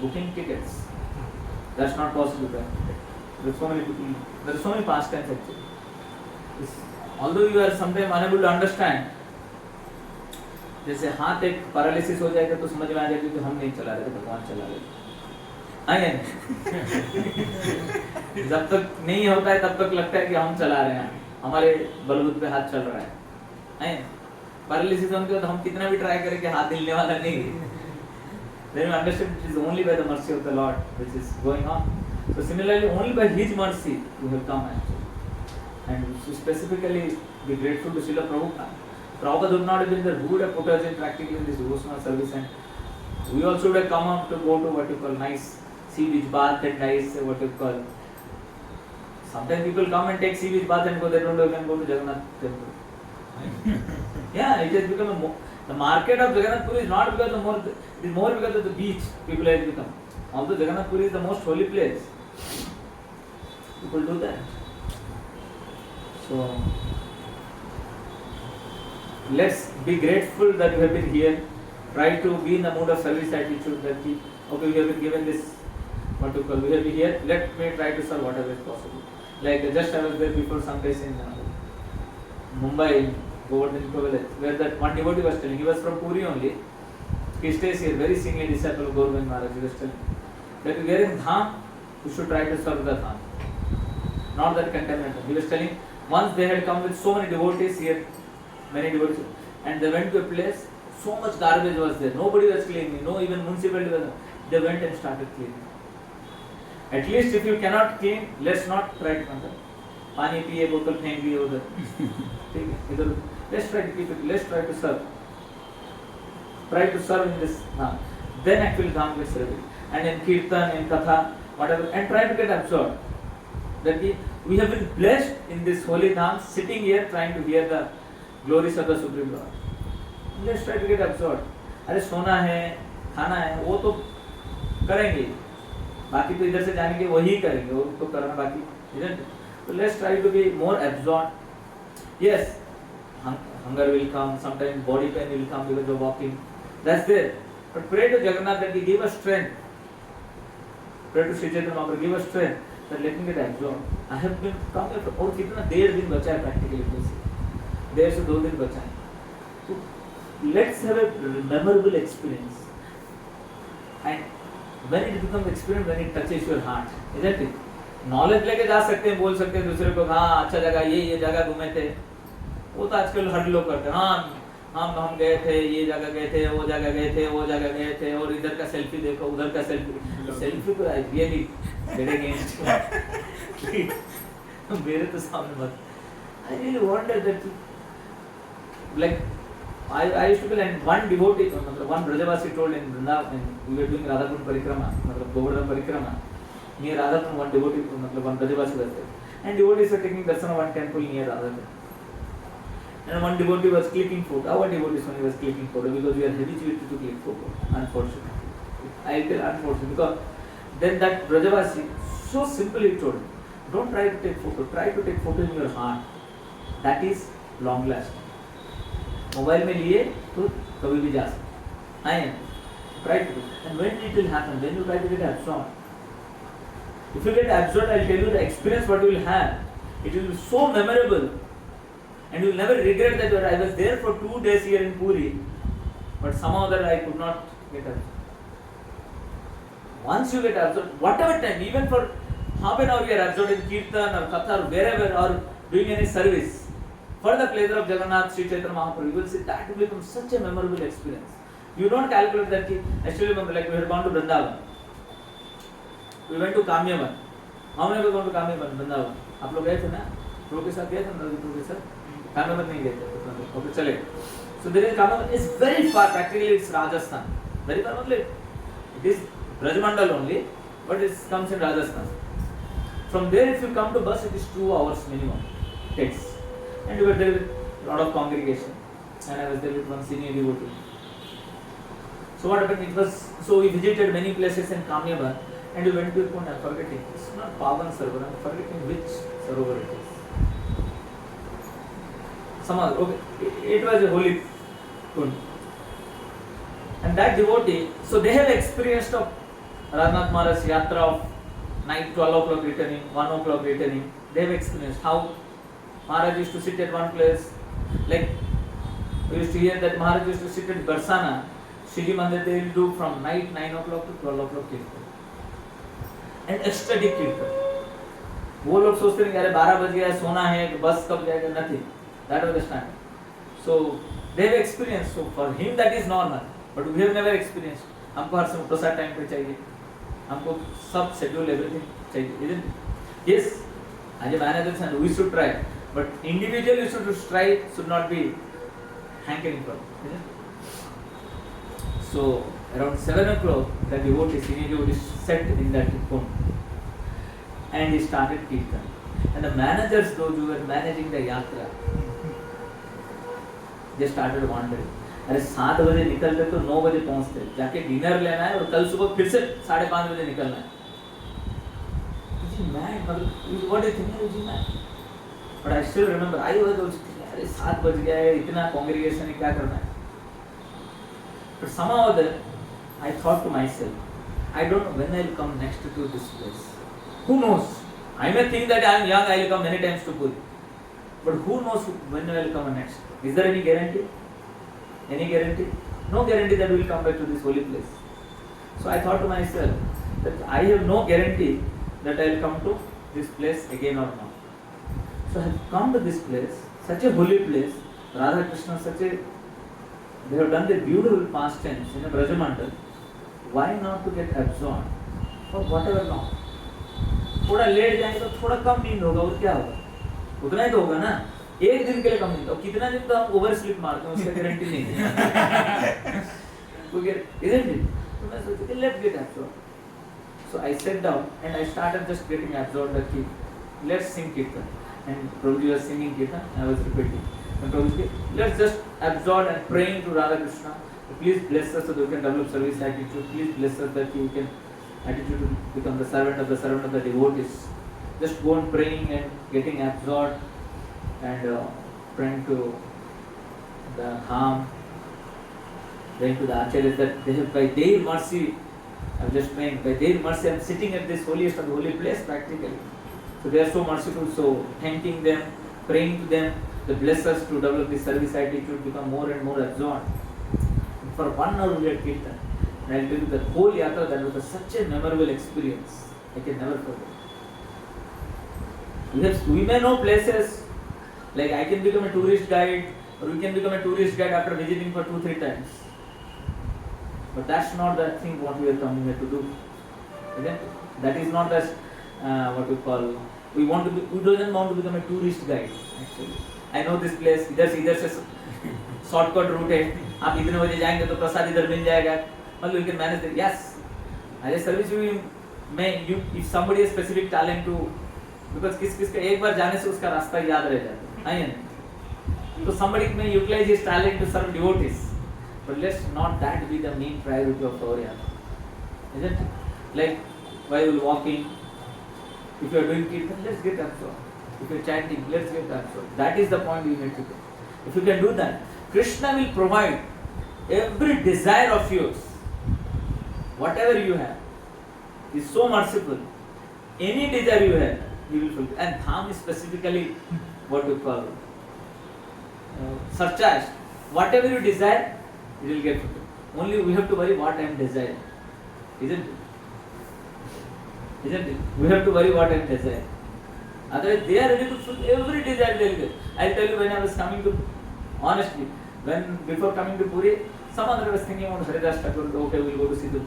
booking tickets. That's not possible. There are so many pastimes actually. Although you are sometimes unable to understand, जैसे हाथ एक paralysis हो जाएगा तो समझ में आ जाएगा कि हम नहीं चला रहे, भगवान चला रहे. आए जब तक नहीं होता है तब तक लगता है कि हम चला रहे हैं, हमारे बलबूते पे हाथ चल रहा है. आए पैरालिसिस होने तो हम कितना भी ट्राई करें कि हाथ हिलने वाला नहीं. Then we understand it is only by the mercy of the Lord which is going on. So similarly, only by His mercy you have come actually. And specifically be grateful to Srila Prabhupada. Prabhupada would not have been there, who would have put us in practically in this devotional service, and we also would have come up to go to what you call nice sea beach bath and nice what you call. Sometimes people come and take sea beach bath and go, they don't even go to Jagannath temple. Yeah, it has become the market of Jagannath Puri is not because it is more because of the beach people have become. Although Jagannath Puri is the most holy place, people do that. So let's be grateful that you have been here. Try to be in the mood of service attitude that okay, we have been given this what you call, we have been here. Let me try to serve whatever is possible. Like just I was there before some days in Mumbai, Govardhan Village, where that one devotee was telling, he was from Puri only. He stays here, very senior disciple of Govardhan Maharaj. He was telling that we are in Dham, we should try to serve the Dham, not that contentment. He was telling, once they had come with so many devotees here, many devotees, and they went to a place, so much garbage was there, nobody was cleaning, no even municipality was there. They went and started cleaning. At least if you cannot clean, let's not try to control. पानी पिए बोतल फेंक दिए उधर, ठीक है इधर. Let's try to keep it. Let's try to serve. Try to serve in this dham. Then actually dham gets revealed. And in Kirtan, in Katha, whatever, and try to get absorbed. That we have been blessed in this holy dham, sitting here trying to hear the glories of the Supreme Lord. Let's try to get absorbed. अरे सोना है, खाना है, वो तो करेंगे. बाकी तो इधर से जाने के वही करेंगे, वो तो करना बाकी, isn't it? So let's try to be more absorbed. Yes, hunger will come, sometimes body pain will come because of walking. That's there. But pray to Jagannath that he give us strength. Pray to Shree Chaitanya Mahaprabhu, give us strength. That let me get absorbed. I have been come here और कितना देर दिन बचा है practically से, देर से 2 दिन बचा है. So let's have a memorable experience. And when it becomes experience, when it touches your heart, isn't it? Knowledge लेके जा सकते हैं, बोल सकते हैं दूसरे को, हाँ अच्छा जगह ये जगह घूमे थे, वो तो आजकल हर लोग करते हैं. हाँ हम गए थे, ये जगह गए थे, वो जगह गए थे, वो जगह गए थे, और इधर का सेल्फी देखो, उधर का सेल्फी तो आई रियली गेट अगेंस्ट मेरे तो सामने मत. I really wonder that like I used to be like one devotee, one Brajavasi told in Vrindavan, we were doing Radhakund Parikrama, Govardhan Parikrama. Near Radhakund, one devotee, one Brajavasi was there. And devotees were taking darshan of one temple near Radhakund. And one devotee was clicking photo. Our devotees only was clicking photo because we are habituated to click photo, unfortunately. I tell unfortunately because then that Brajavasi so simply told, don't try to take photo, try to take photo in your heart. That is long lasting. Mobile में लिए तो कभी भी जा सकते हैं. Try to do. And when it will happen, when you try to get absorbed. If you get absorbed, I'll tell you the experience what you will have. It will be so memorable, and you will never regret that I was there for 2 days here in Puri, but somehow that I could not get absorbed. Once you get absorbed, whatever time, even for half an hour you are absorbed in Kirtan or Katha or wherever, or doing any service, for the pleasure of Jagannath, Shree Chaitanya Mahaprabhu, you will see that will become such a memorable experience. You don't calculate that. I still remember, like we had gone to Vrindavan. We went to Kamyavan. How many people gone to Kamyavan, Vrindavan? आप लोग गए थे ना? प्रभु के साथ गए थे ना? प्रभु के साथ? Kamyavan नहीं गए थे. Okay, चले. So there is Kamyavan is very far. Practically it's Rajasthan. Very far, मतलब it is Brajmandal only, but it comes in Rajasthan. From there, if you come to bus, it is 2 hours minimum. Takes. And we were there with a lot of congregation, and I was there with one senior devotee. So what happened? It was so we visited many places in Kamyavan, and we went to a point. I'm forgetting. It's not Pavan Sarovar. I'm forgetting which Sarovar it is. Some other. Okay, it was a holy kund. And that devotee, so they have experienced of Raghunath Maharaj's yatra of night 12 o'clock returning, 1 o'clock returning. They have experienced how Maharaj used to sit at one place, like we used to hear that Maharaj used to sit at Barsana, Shri Mandir, they will do from night 9 o'clock to 12 o'clock Kirtan. And ecstatic Kirtan. वो लोग सोचते हैं कि अरे 12 बज गया सोना है बस कब जाएगा, nothing. That was the time. So they have experienced. So for him that is normal, but we have never experienced. हमको हर समय प्रसाद टाइम पे चाहिए, हमको सब schedule everything चाहिए, isn't it? Yes, as a manager we should try. But individual you should try, should not be hankering for it. So around 7 o'clock, the devotee, senior devotee, sat in that pond, and he started Kirtan. And the managers, those who were managing the yatra, they started wondering. अरे 7 बजे निकलते तो 9 बजे पहुंचते, जाके dinner लेना है और कल सुबह फिर से 5:30 बजे निकलना है. मतलब what do you think? Is mad? But I still remember, I was also thinking, अरे 7 बज गया है, इतना congregation है, क्या करना है? But somehow then, I thought to myself, I don't know when I will come next to this place. Who knows? I may think that I am young, I will come many times to Puri. But who knows when I will come next? Is there any guarantee? Any guarantee? No guarantee that we will come back to this holy place. So I thought to myself that I have no guarantee that I will come to this place again or not. So I have come to this place, such a holy place. Radha Krishna, they have done the beautiful past tense in a Brajamandal. Why not to get absorbed for whatever now? थोड़ा late जाएंगे तो थोड़ा कम नींद होगा और क्या होगा? उतना ही तो होगा ना. एक दिन के लिए कम नींद. और कितना दिन तो हम ओवर स्लीप मारते हैं उसका गारंटी नहीं है. Isn't it? So I said, okay, let's get absorbed. So I sat down and I started just getting absorbed. That let's sing Kirtan. And Prabhuji was singing Kirtan. I was repeating. And Prabhuji, let's just absorb and praying to Radha Krishna. Please bless us so that we can develop service attitude. Please bless us that you can attitude to become the servant of the devotees. Just go on praying and getting absorbed and praying to the harm, praying to the acharyas that they have, by their mercy, I am just praying, by their mercy I am sitting at this holiest of the holy place practically. So they are so merciful, so thanking them, praying to them, they bless us to develop this service attitude, become more and more absorbed. And for 1 hour we had Kirtan. And I will tell you the whole yatra, that was such a memorable experience. I can never forget. We may know places, like I can become a tourist guide, or we can become a tourist guide after visiting for 2-3 times. But that's not the thing what we are coming here to do. Isn't it? That is not as what we call. We don't want to become a tourist guide. Actually, I know this place. इधर से shortcut route है. आप इतने बजे जाएंगे तो प्रसाद इधर मिल जाएगा. मतलब you can manage that. Yes, as a service you if somebody has specific talent to, because किसका एक बार जाने से उसका रास्ता याद रह जाता है ना. So somebody may utilize his talent to serve devotees. But let's not that be the main priority of our yatra. Isn't it? Like while walking, if you are doing Kirtan, let's get absorbed. If you are chanting, let's get absorbed. That is the point you need to do. If you can do that, Krishna will provide every desire of yours. Whatever you have, He is so merciful. Any desire you have, He will fulfill. And Dham is specifically what we call surcharged. Whatever you desire, you will get fulfilled. Only we have to worry what I am desiring. Isn't it? Isn't it? We have to worry what I am desiring. Otherwise, they are ready to fulfill every desire they will get. I will tell you, when I was coming to, honestly, before coming to Puri, some other was thinking about Haridas Thakur, okay, we will go to Siddhu.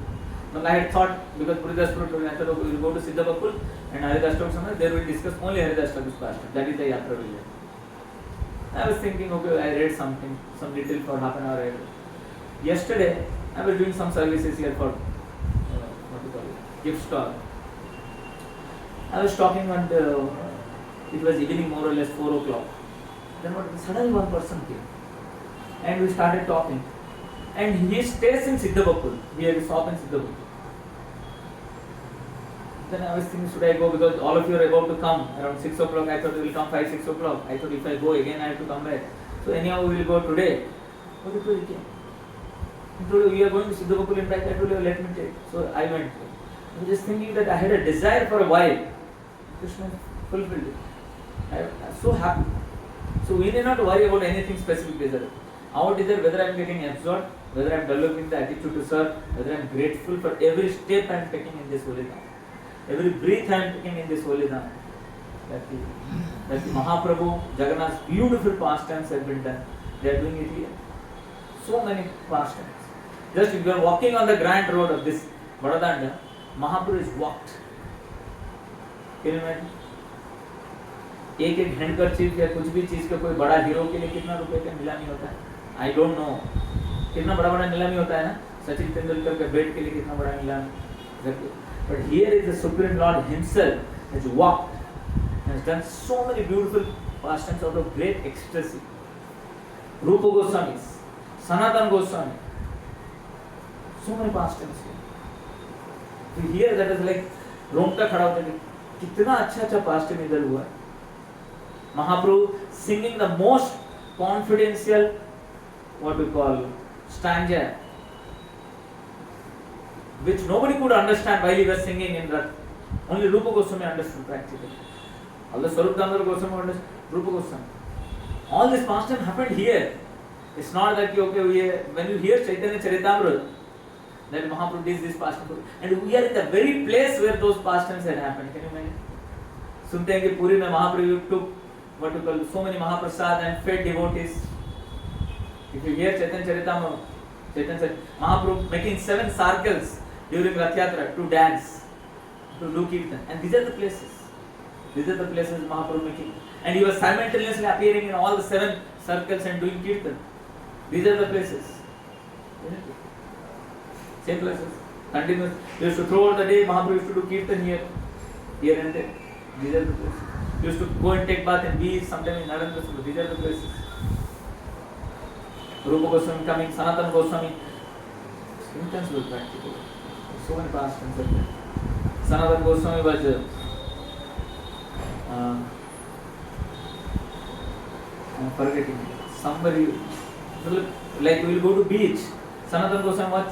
But I had thought, because Puri Das Prabhu told me, I thought, okay, we will go to Siddha Bakul and Haridas Thakur somewhere, there we will discuss only Haridas Thakur's pastime. That is the yatra vision. I was thinking, okay, I read something, some detail for half an hour I read. Yesterday, I was doing some services here for, gift stall. I was talking and it was evening, more or less 4 o'clock. Then suddenly one person came and we started talking. And he stays in Siddhabakul. We have a shop in Siddhabakul. Then I was thinking, should I go? Because all of you are about to come around 6 o'clock. I thought we will come 5-6 o'clock. I thought if I go again, I have to come back. So anyhow, we will go today. Okay, so he came. He told me, we are going to Siddhabakul. In fact, I told you, let me take. So I went. I was just thinking that I had a desire for a while. Krishna fulfilled it. I am so happy. So we need not worry about anything specific desire. Our desire, whether I am getting absorbed, whether I am developing the attitude to serve, whether I am grateful for every step I am taking in this holy Dham, every breath I am taking in this holy Dham. That the Mahaprabhu, Jagannath's beautiful pastimes have been done. They are doing it here. So many pastimes. Just if you are walking on the grand road of this Vadadanda, Mahaprabhu is walked. Can you imagine? एक handkerchief या कुछ भी चीज का कोई बड़ा hero के लिए कितना रुपए का नीलामी होता है? I don't know. कितना बड़ा बड़ा नीलामी होता है ना? सचिन तेंदुलकर के बेट के लिए कितना बड़ा नीलामी. But here is the Supreme Lord Himself has walked, has done so many beautiful pastimes out of great ecstasy. Rupa Goswami, Sanatana Goswami, so many pastimes here. Here that is like Rungta खड़ा होता है. कितना अच्छा pastime इधर हुआ है. Mahaprabhu singing the most confidential, what we call, stanza, which nobody could understand while he was singing in that. Only Rupa Goswami understood practically. Although Swarup Damodar Goswami understood, Rupa Goswami. All this pastime happened here. It's not that when you hear Chaitanya Charitamrita, that Mahaprabhu did this pastime, and we are in the very place where those pastimes had happened. Can you imagine? सुनते हैं कि पुरी में महाप्रभु took what you call so many Mahaprasad and fed devotees. If you hear Chaitanya Charitamrita, Mahaprabhu making 7 circles during Rath Yatra to dance, to do Kirtan, and these are the places. These are the places Mahaprabhu making, and he was simultaneously appearing in all the 7 circles and doing Kirtan. These are the places. Same places. Continuous. He used to throughout the day, Mahaprabhu used to do Kirtan here and there. These are the places. He used to go and take bath in beach, sometimes in Nandan. These are the places. Rupa Goswami coming, Sanatana Goswami. Intense was practical. So many pastimes are there. Sanatana Goswami was I'm forgetting. Somebody, like we will go to beach. Sanatana Goswami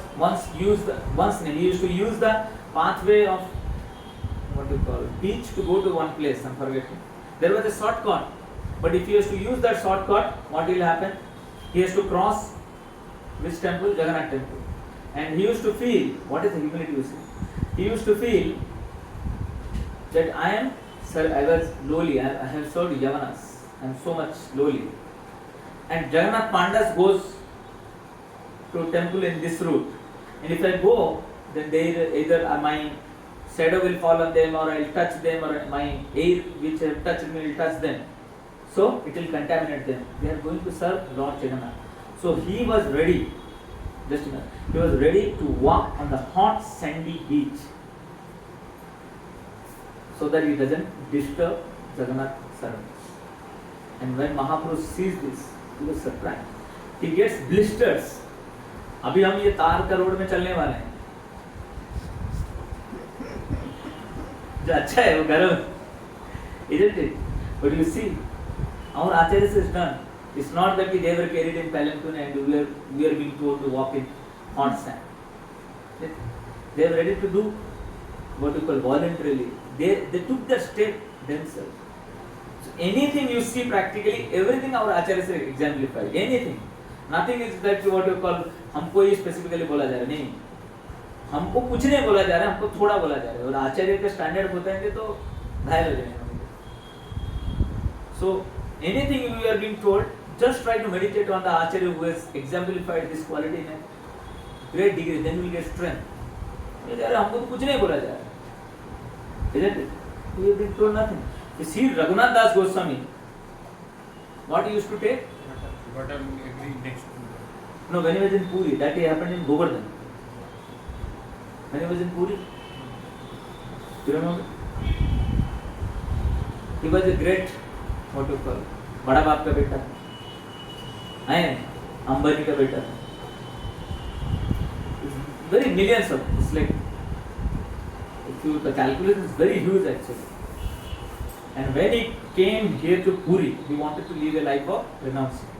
he used to use the pathway of what you call beach to go to one place. I'm forgetting. There was a shortcut, but if he has to use that shortcut, what will happen? He has to cross which temple? Jagannath temple. And he used to feel, what is the humility you see? He used to feel that I was lowly, I have served Yavanas, I am so much lowly. And Jagannath Pandas goes to temple in this route. And if I go, then either my shadow will fall on them, or I will touch them, or my air which have touched me will touch them. So it will contaminate them. They are going to serve Lord Jagannath. So he was ready, just a minute, he was ready to walk on the hot sandy beach so that he doesn't disturb Jagannath servants. And when Mahaprabhu sees this, he was surprised. He gets blisters. अभी हम ये तार का road में चलने वाले हैं. जो अच्छा है वो गर्म, isn't it? But you see, our Acharya is done. It's not that they were carried in palanquin and we are being told to walk in hot sand. They were ready to do what you call voluntarily. They took the step themselves. So anything you see practically, everything our Acharya is exemplified. Anything. Nothing is that what you call हमको ये specifically बोला जा रहा है, नहीं, हमको कुछ नहीं बोला जा रहा है, हमको थोड़ा बोला जा रहा है. और आचार्य के स्टैंडर्ड होते हैं तो घायल हो जाएंगे. So anything you are being told, just try to meditate on the Acharya who has exemplified this quality in a great degree, then you will get strength. हमको तो कुछ नहीं बोला जा रहा है, isn't it? You have been told nothing. You see Raghunath Das Goswami, what he used to take? But I'm agreeing next to No, when he was in Puri, that happened in Govardhan. When he was in Puri, you remember? He was a great, what you call, बड़ा बाप का बेटा, है, अंबानी का बेटा. Very millions of, it's like, if you the calculation is very huge actually. And when he came here to Puri, he wanted to live a life of renunciation.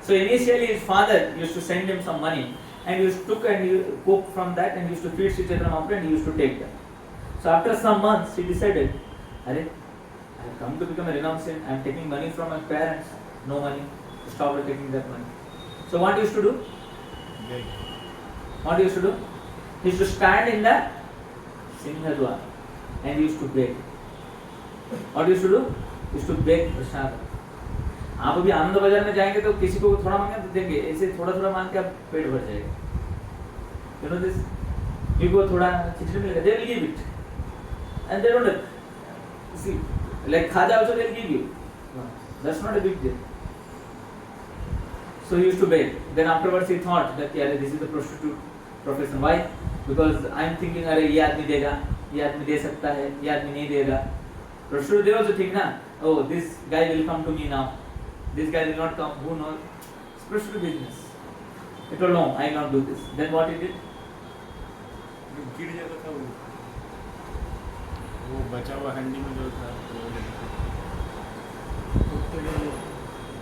So initially his father used to send him some money, and he took and he cooked from that and he used to feed Sri Chaitanya Mahaprabhu and he used to take them. So after some months he decided, I have come to become a renunciant, I am taking money from my parents, no money, stop taking that money. So what he used to do? What he used to do? He used to stand in the Singhadwar and he used to beg. What he used to do? He used to beg Prasad. आप अभी आनंद बाजार में जाएंगे तो किसी को थोड़ा मांगे तो देंगे, ऐसे थोड़ा थोड़ा मांग के आप पेट भर जाएगा. You know this? You go थोड़ा खिचड़ी मिलेगा, they will give it, and they don't see like खाजा also they will give you. That's not a big deal. So he used to beg. Then afterwards he thought that yeah, this is the prostitute profession. Why? Because I am thinking अरे ये आदमी देगा, ये आदमी दे सकता है, ये आदमी नहीं देगा. Prostitute they also think ना, oh this guy will come to me now. This guy will not come, who knows? Spiritual business. He told, no, I will not do this. Then what he did? गिर जाता था वो बचा हुआ हंडी में जो था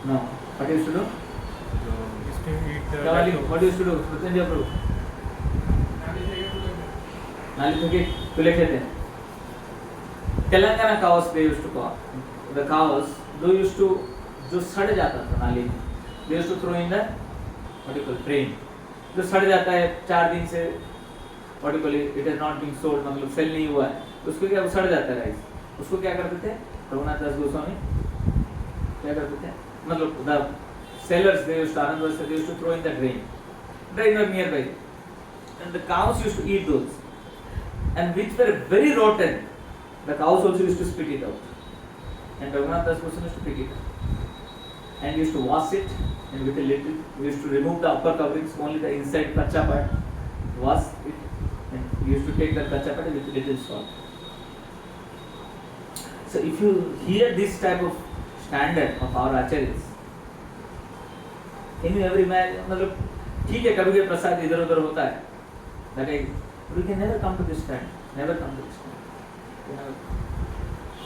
No. What he used to do? What he used to do? Jaya Prabhu. Nali theke tule khete. Telangana cows they used to call. The cows, they used to जो सड़ जाता था नाली में, they used to throw in the what you call drain. जो सड़ जाता है 4 दिन से what you call it has not been sold, मतलब सेल नहीं हुआ है, उसको क्या सड़ जाता है राइस, उसको क्या करते थे रघुनाथ दास गोस्वामी क्या करते थे, मतलब the sellers they used to Anand they used to throw in the drain or nearby, and the cows used to eat those, and which were very rotten, the cows also used to spit it out, and Raghunath Das Goswami used to pick it up and used to wash it, and with a little we used to remove the upper coverings, only the inside kacha part, wash it, and we used to take the kacha part with a little salt. So if you hear this type of standard of our acharyas, can you ever imagine, मतलब ठीक है कभी कभी प्रसाद इधर उधर होता है, but we can never come to this stand, never come to this stand.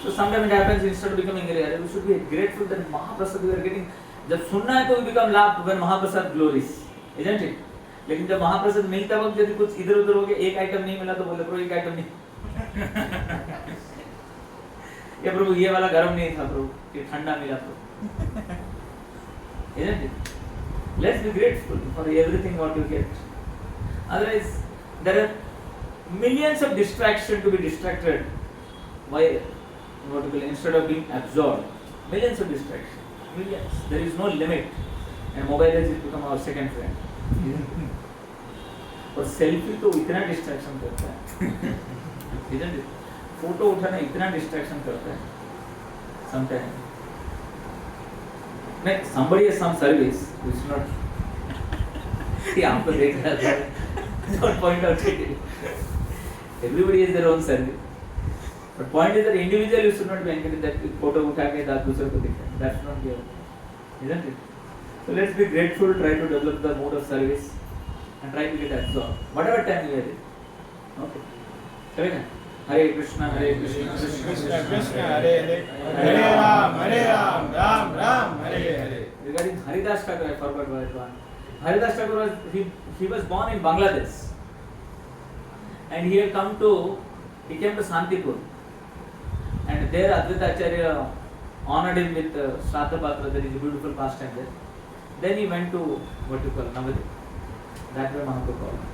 So sometimes it happens, instead of becoming rare, we should be grateful that Mahaprasad we are getting. जब सुनना है तो we become laugh when Mahaprasad glories, isn't it? लेकिन जब महाप्रसाद मिलता वक्त यदि कुछ इधर उधर हो गया, एक आइटम नहीं मिला तो बोले प्रभु एक आइटम नहीं, या प्रभु ये वाला गर्म नहीं था प्रभु, ये ठंडा मिला प्रभु, isn't it? Let's be grateful for everything what you get. Otherwise, there are millions of distractions to be distracted by what you call, instead of being absorbed. Millions of distractions, millions. There is no limit, and mobile has become our second friend. और selfie तो इतना distraction करता है, isn't it? Photo उठाना इतना distraction करता है, sometimes. नहीं, somebody has some service which is not. ये आपको देख रहा था, don't point out it. Everybody has their own service. But point is that individually you should not be engaged that photo उठा के दांत दूसरे को दिखाए. That's not your, isn't it? So let's be grateful, try to develop the mode of service, and try to get absorbed. Whatever time you are in. Okay. चलेगा? Hare Krishna, Krishna Krishna, Hare Hare, Hare Ram, Ram Ram, Hare Hare. Regarding Haridas Thakur, I forgot one. Haridas Thakur was he was born in Bangladesh, and he came to Santipur, and there Advaita Acharya honored him with Shraddha Patra. There is a beautiful pastime there. Then he went to what you call Navadip. That way Mahaprabhu called him.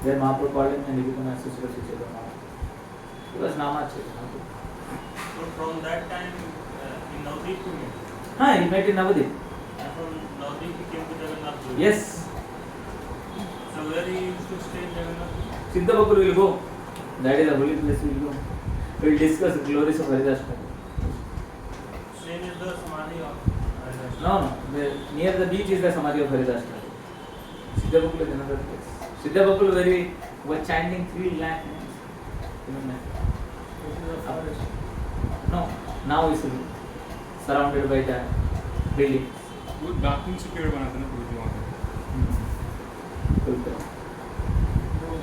There Mahaprabhu called him and he became an associate of Sacira Mahaprabhu. He was Namacharya. So from that time in Navadip you met? हाँ, he met in Navadip. And from Navadip he came to Jagannath. Yes. So where he used to stay in Jagannath? Siddhabakul will go. That is the holy place we will go. We will discuss the glories of Haridas Thakur. Shree is the Samadhi of Haridas. No. Near the beach is the Samadhi of Haridas Thakur. Siddhabakul is another place. Siddhabakul was chanting 3 lakh names. No, now is surrounded by the buildings. वो डॉक्टिंग से पेड़ बनाते ना पूरी वहाँ पे।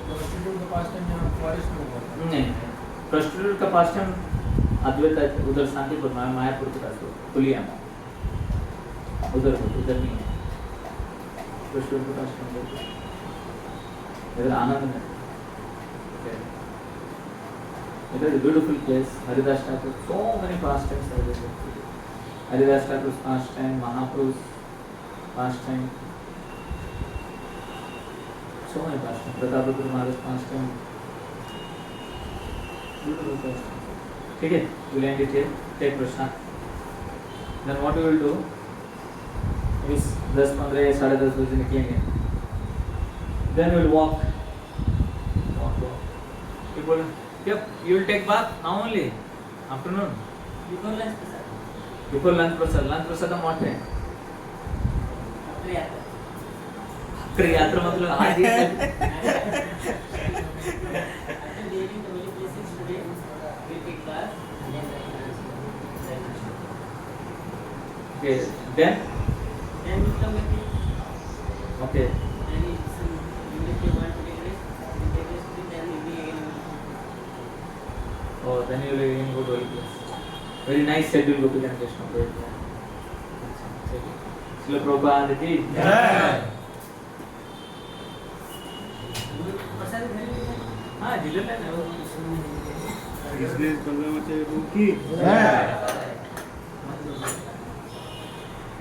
Prostitute का पास time यहाँ फॉरेस्ट में हुआ था। नहीं, प्रोस्टिट्यूट का पास टाइम अद्वैत उधर शांतिपुर में मायापुर के पास पुलिया में उधर नहीं है प्रोस्टिट्यूट का पास टाइम इधर आनंद में. It is a beautiful place. Haridas Thakur, so many pastimes are there. Haridas Thakur's pastime, Mahaprabhu's pastime, so many pastimes. Pratapaguru Maharaj's pastime, beautiful pastime. Okay, we'll end it here. Take prasad. Then what we will do is 10-15 10:30 बजे निकलेंगे. Then we will walk. People. Yep, you will take bath now only, afternoon. Before lunch prasad. Before lunch prasad. Lunch prasad हम what है? After yatra. After yatra मतलब आज ही After leaving the holy places today, we take bath and then Okay, then we come back. okay. Then if you want to take rest, we take rest. Then we be again. Oh, then you will again go to holy place. Very nice schedule, Gopi and Krishna. Srila Prabhupada ki Jaya. Prasad is very हाँ जिले में इसलिए बलराम आचार्य प्रभु की Jaya.